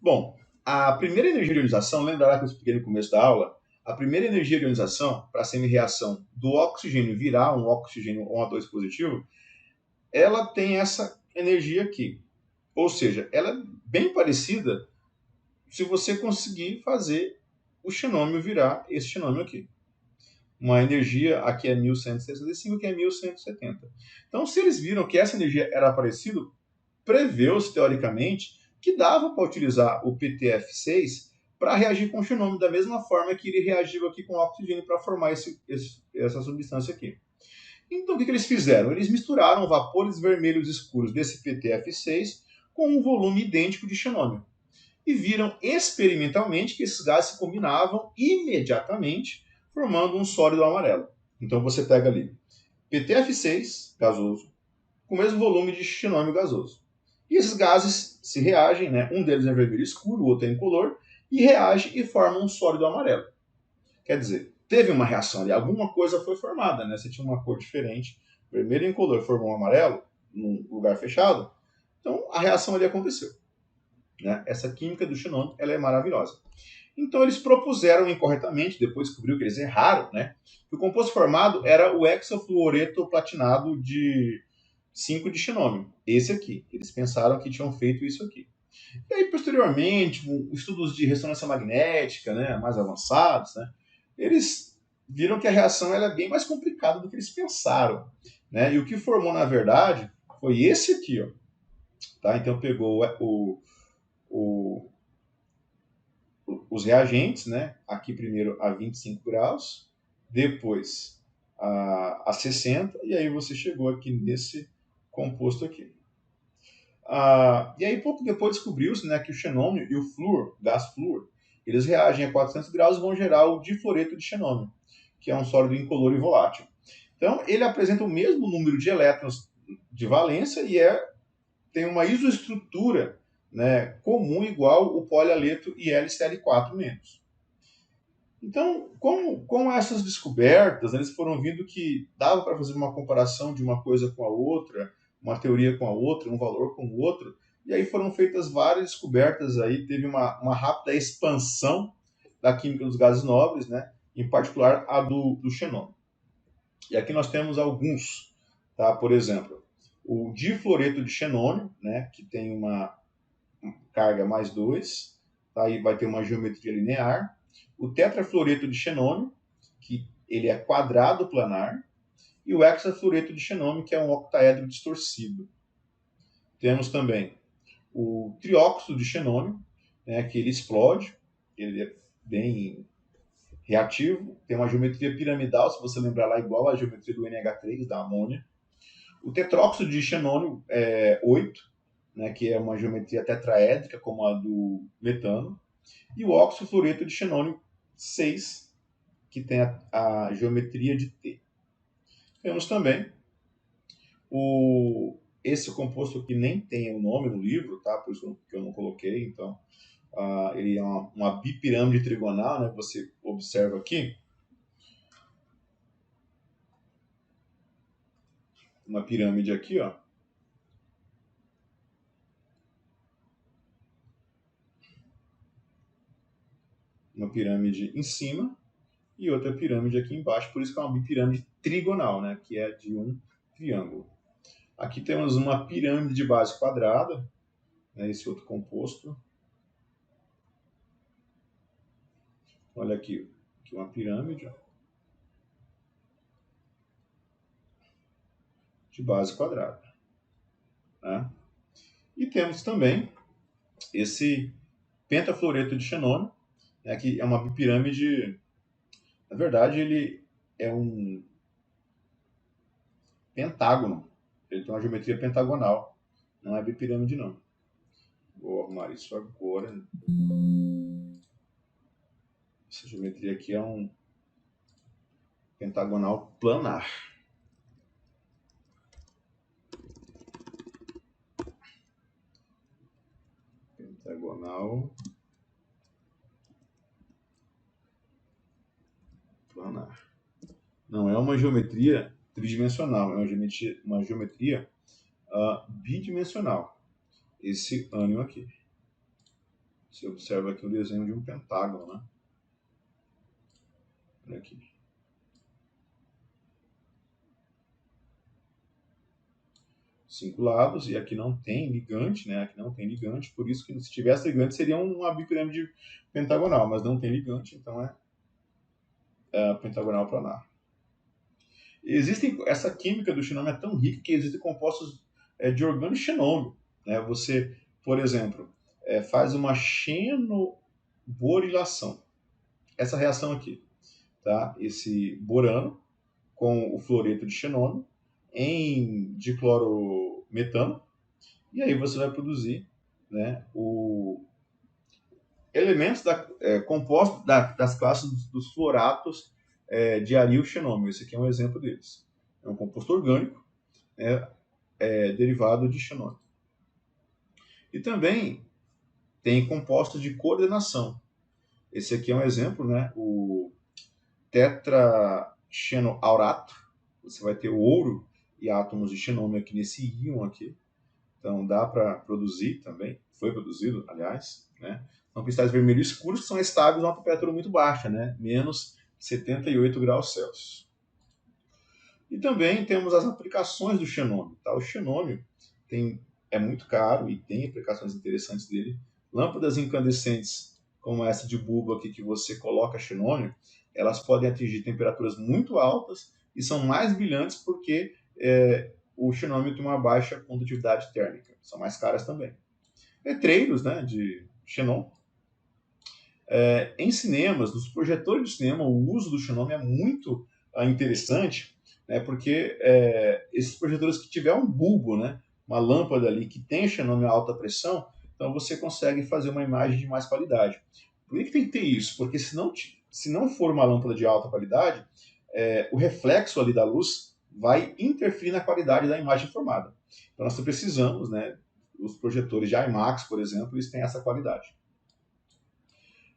Bom, a primeira energia de ionização, lembra lá que eu expliquei no começo da aula? A primeira energia de ionização, para a semi-reação do oxigênio virar um oxigênio O2 positivo, ela tem essa energia aqui. Ou seja, ela é bem parecida, se você conseguir fazer o xenômio virar esse xenômio aqui. Uma energia, aqui é 1165, aqui é 1170. Então, se eles viram que essa energia era parecida, preveu-se, teoricamente, que dava para utilizar o PTF6 para reagir com o xenômio, da mesma forma que ele reagiu aqui com o oxigênio para formar essa substância aqui. Então, o que eles fizeram? Eles misturaram vapores vermelhos escuros desse PTF6 com um volume idêntico de xenômio. E viram experimentalmente que esses gases se combinavam imediatamente, formando um sólido amarelo. Então, você pega ali PTF6, gasoso, com o mesmo volume de xenômio gasoso. E esses gases se reagem, né? Um deles é vermelho escuro, o outro é incolor, e reage e forma um sólido amarelo. Quer dizer, teve uma reação ali, alguma coisa foi formada, né? Você tinha uma cor diferente, vermelho e incolor formou um amarelo num lugar fechado, então a reação ali aconteceu. Né? Essa química do xenômio ela é maravilhosa. Então eles propuseram incorretamente, depois descobriu que eles erraram, né? Que o composto formado era o hexafluoreto platinado de 5 de xenômio. Esse aqui. Eles pensaram que tinham feito isso aqui. E aí, posteriormente, estudos de ressonância magnética, né, mais avançados, né, eles viram que a reação ela é bem mais complicada do que eles pensaram. Né? E o que formou, na verdade, foi esse aqui. Ó, tá? Então, pegou os reagentes, né? Aqui primeiro a 25 graus, depois a 60, e aí você chegou aqui nesse composto aqui. E aí pouco depois descobriu-se, né, que o xenômio e o flúor, gás flúor, eles reagem a 400 graus e vão gerar o difluoreto de xenômio, que é um sólido incolor e volátil. Então ele apresenta o mesmo número de elétrons de valência e tem uma isoestrutura, né, comum igual o polialeto e LCl4-. Então, com essas descobertas, eles foram vendo que dava para fazer uma comparação de uma coisa com a outra, uma teoria com a outra, um valor com o outro, e aí foram feitas várias descobertas, aí teve uma rápida expansão da química dos gases nobres, né, em particular a do xenômio. E aqui nós temos alguns, tá? Por exemplo, o difluoreto de xenônio, né, que tem uma carga mais 2, tá? Aí vai ter uma geometria linear. O tetrafluoreto de xenônio, que ele é quadrado planar, e o hexafluoreto de xenônio, que é um octaedro distorcido. Temos também o trióxido de xenônio, né, que ele explode, ele é bem reativo, tem uma geometria piramidal, se você lembrar lá, igual à geometria do NH3, da amônia. O tetróxido de xenônio é 8, né, que é uma geometria tetraédrica, como a do metano. E o oxofluoreto de xenônio 6, que tem a geometria de T. Temos também esse composto aqui nem tem o nome no livro, tá? Por isso que eu não coloquei. Então, ele é uma bipirâmide trigonal, né? Você observa aqui uma pirâmide aqui, ó. Uma pirâmide em cima e outra pirâmide aqui embaixo, por isso que é uma bipirâmide trigonal, né? Que é de um triângulo. Aqui temos uma pirâmide de base quadrada, né? Esse outro composto. Olha aqui uma pirâmide, ó, de base quadrada. Né? E temos também esse pentafluoreto de xenônio, né, que é uma bipirâmide. Na verdade, ele é um pentágono. Ele tem uma geometria pentagonal. Não é bipirâmide, não. Vou arrumar isso agora. Essa geometria aqui é um pentagonal planar. Pentagonal planar. Não é uma geometria tridimensional, é uma geometria bidimensional. Esse ânion aqui. Você observa aqui o desenho de um pentágono, né? Olha aqui. 5 lados, e aqui não tem ligante, né? Aqui não tem ligante, por isso que se tivesse ligante seria uma bipirâmide pentagonal, mas não tem ligante, então é pentagonal planar. Essa química do xenômio é tão rica que existem compostos de organoxenômio, né? Você, por exemplo, faz uma xenoborilação. Essa reação aqui, tá? Esse borano com o fluoreto de xenômio em diclorometano, e aí você vai produzir, né, elementos compostos das classes dos fluoratos de aril xenômio. Esse aqui é um exemplo deles. É um composto orgânico derivado de xenômio. E também tem compostos de coordenação. Esse aqui é um exemplo, né, o tetraxenoaurato. Você vai ter o ouro e átomos de xenômio aqui nesse íon aqui. Então dá para produzir também, foi produzido, aliás, né? São cristais vermelhos escuros que são estáveis a uma temperatura muito baixa, né? Menos 78 graus Celsius. E também temos as aplicações do xenômio. Tá? O xenômio é muito caro e tem aplicações interessantes dele. Lâmpadas incandescentes, como essa de bulbo aqui que você coloca xenômio, elas podem atingir temperaturas muito altas e são mais brilhantes porque o xenômio tem uma baixa condutividade térmica. São mais caras também. Letreiros, né, de xenon. Em cinemas, nos projetores de cinema, o uso do xenômio é muito interessante, né, porque esses projetores que tiver um bulbo, né, uma lâmpada ali que tem xenômio a alta pressão, então você consegue fazer uma imagem de mais qualidade. Por que tem que ter isso? Porque se não for uma lâmpada de alta qualidade, o reflexo ali da luz vai interferir na qualidade da imagem formada. Então nós precisamos, né, os projetores de IMAX, por exemplo, eles têm essa qualidade.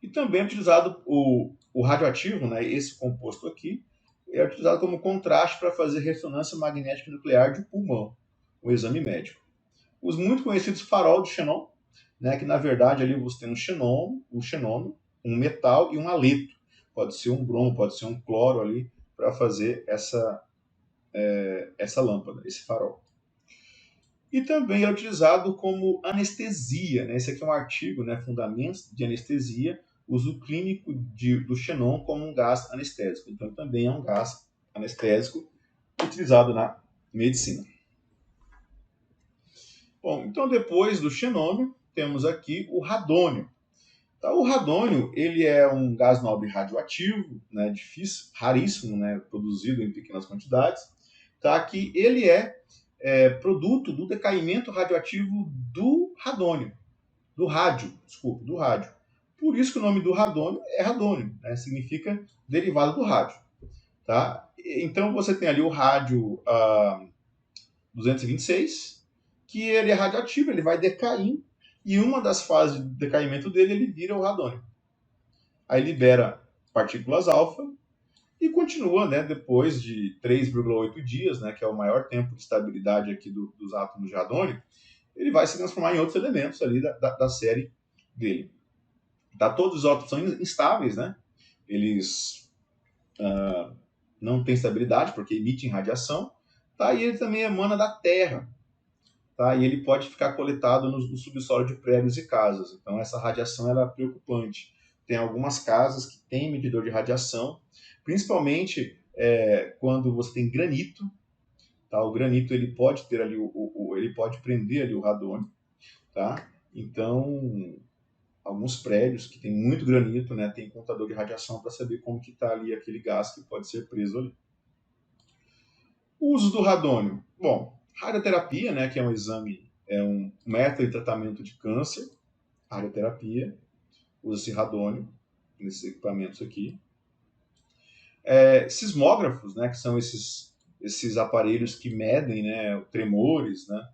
E também é utilizado o radioativo, né, esse composto aqui, é utilizado como contraste para fazer ressonância magnética nuclear de pulmão, o exame médico. Os muito conhecidos farol de xenon, né, que na verdade ali você tem um xenômio, um metal e um haleto. Pode ser um bromo, pode ser um cloro ali para fazer essa lâmpada, esse farol. E também é utilizado como anestesia, né? Esse aqui é um artigo, né, Fundamentos de Anestesia, uso clínico do xenon como um gás anestésico. Então também é um gás anestésico utilizado na medicina. Bom, então depois do xenômio, temos aqui o radônio. Tá, o radônio ele é um gás nobre radioativo, né, difícil, raríssimo, né, produzido em pequenas quantidades, tá, que ele é produto do decaimento radioativo do radônio, do rádio. Por isso que o nome do radônio é radônio, né, significa derivado do rádio. Tá? Então você tem ali o rádio 226, que ele é radioativo, ele vai decaindo, e uma das fases de decaimento dele, ele vira o radônio. Aí libera partículas alfa e continua, né, depois de 3,8 dias, né, que é o maior tempo de estabilidade aqui dos átomos de radônio, ele vai se transformar em outros elementos ali da série dele. Tá, todos os átomos são instáveis, né? Eles não têm estabilidade porque emitem radiação, tá? E ele também emana da Terra. Tá? E ele pode ficar coletado no subsolo de prédios e casas. Então essa radiação ela é preocupante. Tem algumas casas que têm medidor de radiação, principalmente quando você tem granito. Tá? O granito ele pode ter ali ele pode prender ali o radônio. Tá? Então alguns prédios que tem muito granito, né, tem contador de radiação para saber como que está ali aquele gás que pode ser preso ali. O uso do radônio. Bom, radioterapia, né, que é um exame, é um método de tratamento de câncer, radioterapia, usa-se radônio nesses equipamentos aqui. Sismógrafos, né, que são esses aparelhos que medem, né, tremores, né,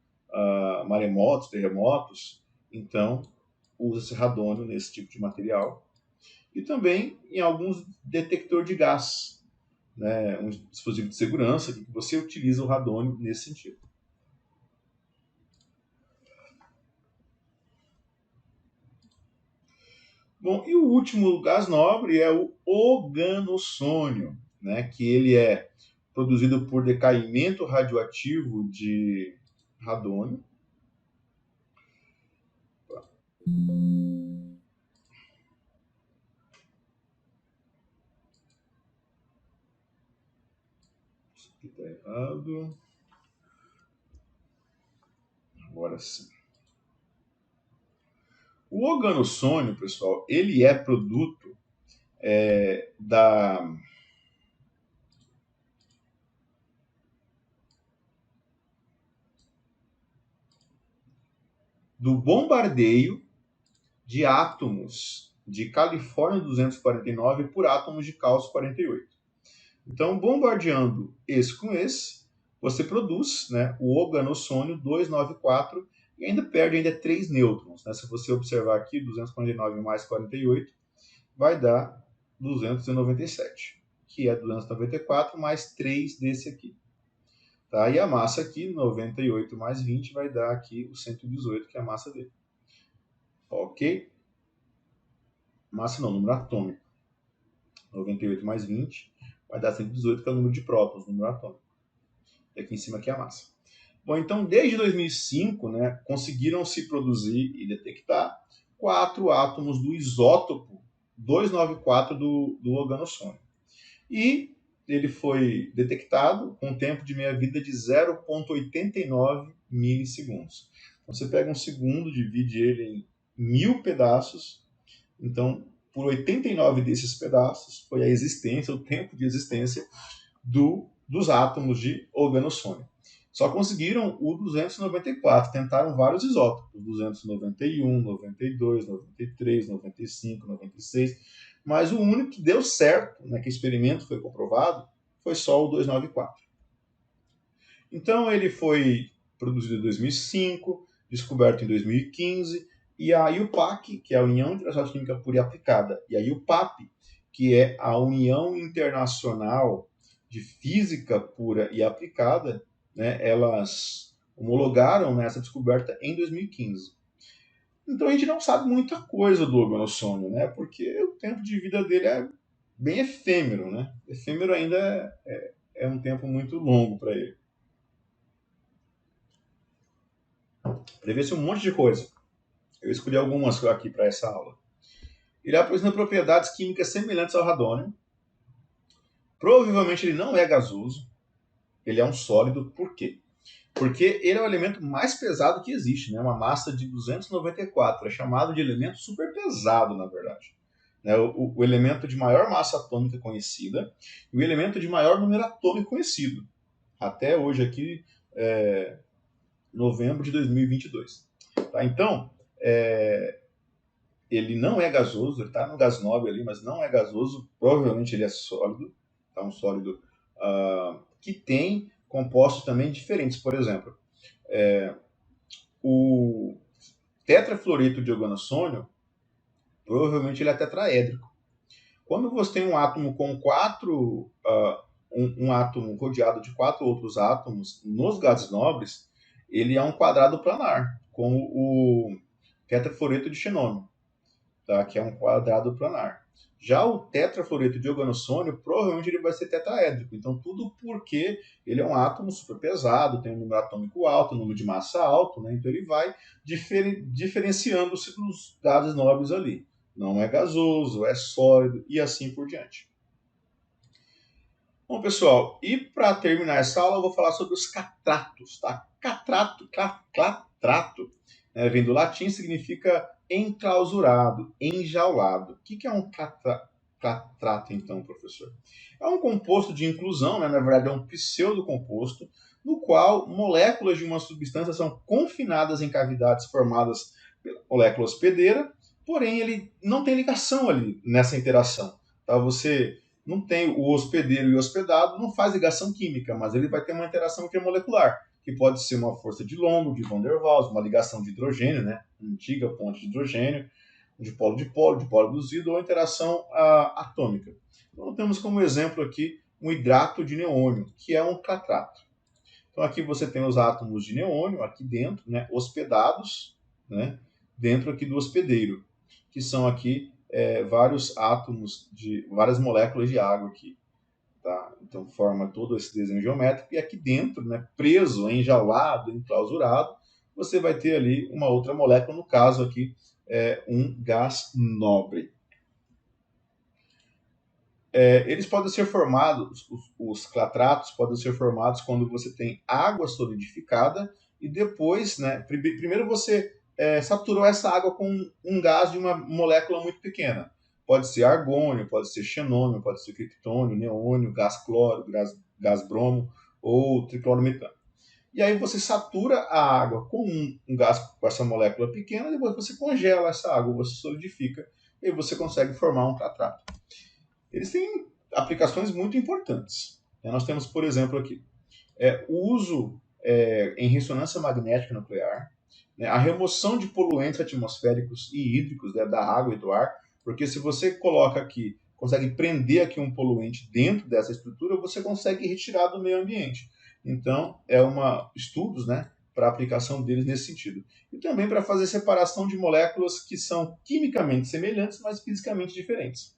maremotos, terremotos. Então, usa-se radônio nesse tipo de material. E também em alguns detectores de gás, né, um dispositivo de segurança que você utiliza o radônio nesse sentido. Bom, e o último gás nobre é o organossônio, né, que ele é produzido por decaimento radioativo de radônio. Isso aqui está errado. Agora sim. O organossônio, pessoal, ele é produto do bombardeio de átomos de califórnio 249 por átomos de cálcio 48. Então, bombardeando esse com esse, você produz, né, o organossônio 294 e ainda perde ainda 3 nêutrons. Né? Se você observar aqui, 249 mais 48 vai dar 297, que é 294 mais 3 desse aqui. Tá? E a massa aqui, 98 mais 20, vai dar aqui o 118, que é a massa dele. Ok? Massa não, número atômico. 98 mais 20 vai dar 118, que é o número de prótons, número atômico. E aqui em cima aqui é a massa. Bom, então desde 2005, né, conseguiram se produzir e detectar 4 átomos do isótopo 294 do organossônio. E ele foi detectado com um tempo de meia-vida de 0,89 milissegundos. Então, você pega um segundo, divide ele em 1000 pedaços, então por 89 desses pedaços foi a existência, o tempo de existência dos átomos de organossônio. Só conseguiram o 294, tentaram vários isótopos, 291, 92, 93, 95, 96, mas o único que deu certo, né, que o experimento foi comprovado, foi só o 294. Então ele foi produzido em 2005, descoberto em 2015, e a IUPAC, que é a União Internacional de Química Pura e Aplicada, e a IUPAP, que é a União Internacional de Física Pura e Aplicada, né, elas homologaram, né, essa descoberta em 2015. Então a gente não sabe muita coisa do organossônio, né, porque o tempo de vida dele é bem efêmero. Né? Efêmero ainda é um tempo muito longo para ele. Prevê-se um monte de coisa. Eu escolhi algumas aqui para essa aula. Ele apresenta propriedades químicas semelhantes ao radônio. Provavelmente ele não é gasoso. Ele é um sólido. Por quê? Porque ele é o elemento mais pesado que existe, né? Uma massa de 294. É chamado de elemento superpesado, na verdade. O elemento de maior massa atômica conhecida e o elemento de maior número atômico conhecido. Até hoje aqui, novembro de 2022. Tá? Então, ele não é gasoso, ele está no gás nobre ali, mas não é gasoso, provavelmente ele é sólido, tá? Um sólido que tem compostos também diferentes. Por exemplo, o tetrafluoreto de organossônio, provavelmente ele é tetraédrico. Quando você tem um átomo com um átomo rodeado de 4 outros átomos nos gases nobres, ele é um quadrado planar, como o tetrafluoreto de xenônio, tá? Que é um quadrado planar. Já o tetrafluoreto de organossônio, provavelmente ele vai ser tetraédrico. Então, tudo porque ele é um átomo super pesado, tem um número atômico alto, um número de massa alto, né? Então ele vai diferenciando-se dos gases nobres ali. Não é gasoso, é sólido e assim por diante. Bom, pessoal, e para terminar essa aula, eu vou falar sobre os catratos, tá? Catrato, né, vem do latim, significa enclausurado, enjaulado. O que é um catrato, então, professor? É um composto de inclusão, né? Na verdade, é um pseudocomposto, no qual moléculas de uma substância são confinadas em cavidades formadas pela molécula hospedeira, porém ele não tem ligação ali nessa interação. Tá? Você não tem o hospedeiro e o hospedado, não faz ligação química, mas ele vai ter uma interação molecular, que pode ser uma força de Longo, de Van der Waals, uma ligação de hidrogênio, né? Antiga ponte de hidrogênio, de polo reduzido, ou interação atômica. Então temos como exemplo aqui um hidrato de neônio, que é um catrato. Então aqui você tem os átomos de neônio aqui dentro, né, hospedados, né, dentro aqui do hospedeiro, que são aqui vários átomos, várias moléculas de água aqui. tá? Então forma todo esse desenho geométrico e aqui dentro, né, preso, enjaulado, enclausurado, você vai ter ali uma outra molécula, no caso aqui um gás nobre. Eles podem ser formados, os clatratos podem ser formados quando você tem água solidificada e depois, né, primeiro você saturou essa água com um gás de uma molécula muito pequena. Pode ser argônio, pode ser xenônio, pode ser criptônio, neônio, gás cloro, gás bromo ou triclorometano. E aí você satura a água com um gás com essa molécula pequena, e depois você congela essa água, você solidifica e aí você consegue formar um clatrato. Eles têm aplicações muito importantes. Nós temos, por exemplo, aqui, o uso em ressonância magnética nuclear, né, a remoção de poluentes atmosféricos e hídricos, né, da água e do ar, porque se você coloca aqui, consegue prender aqui um poluente dentro dessa estrutura, você consegue retirar do meio ambiente. Então, estudos, né, para aplicação deles nesse sentido. E também para fazer separação de moléculas que são quimicamente semelhantes, mas fisicamente diferentes.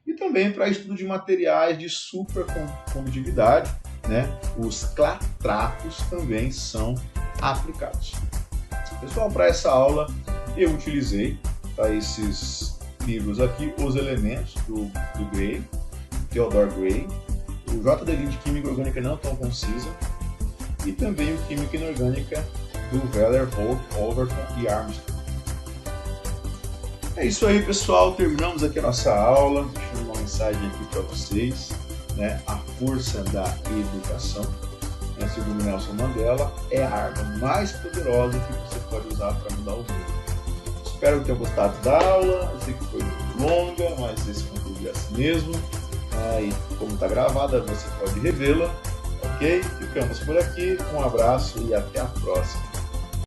E também para estudo de materiais de supercondutividade, né? Os clatratos também são aplicados. Pessoal, para essa aula eu utilizei esses livros aqui, Os Elementos, do Gray, Theodore Gray, o J.D. de Química Orgânica Não Tão Concisa, e também o Química Inorgânica do Weller, Holt, Overton e Armstrong. É isso aí, pessoal. Terminamos aqui a nossa aula. Deixando uma mensagem aqui para vocês, né? A força da educação, né? Segundo Nelson Mandela, é a arma mais poderosa que você pode usar para mudar o mundo. Espero que tenham gostado da aula. Eu sei que foi muito longa, mas esse conteúdo é assim mesmo. E como está gravada, você pode revê-la. Ok? Ficamos por aqui. Um abraço e até a próxima.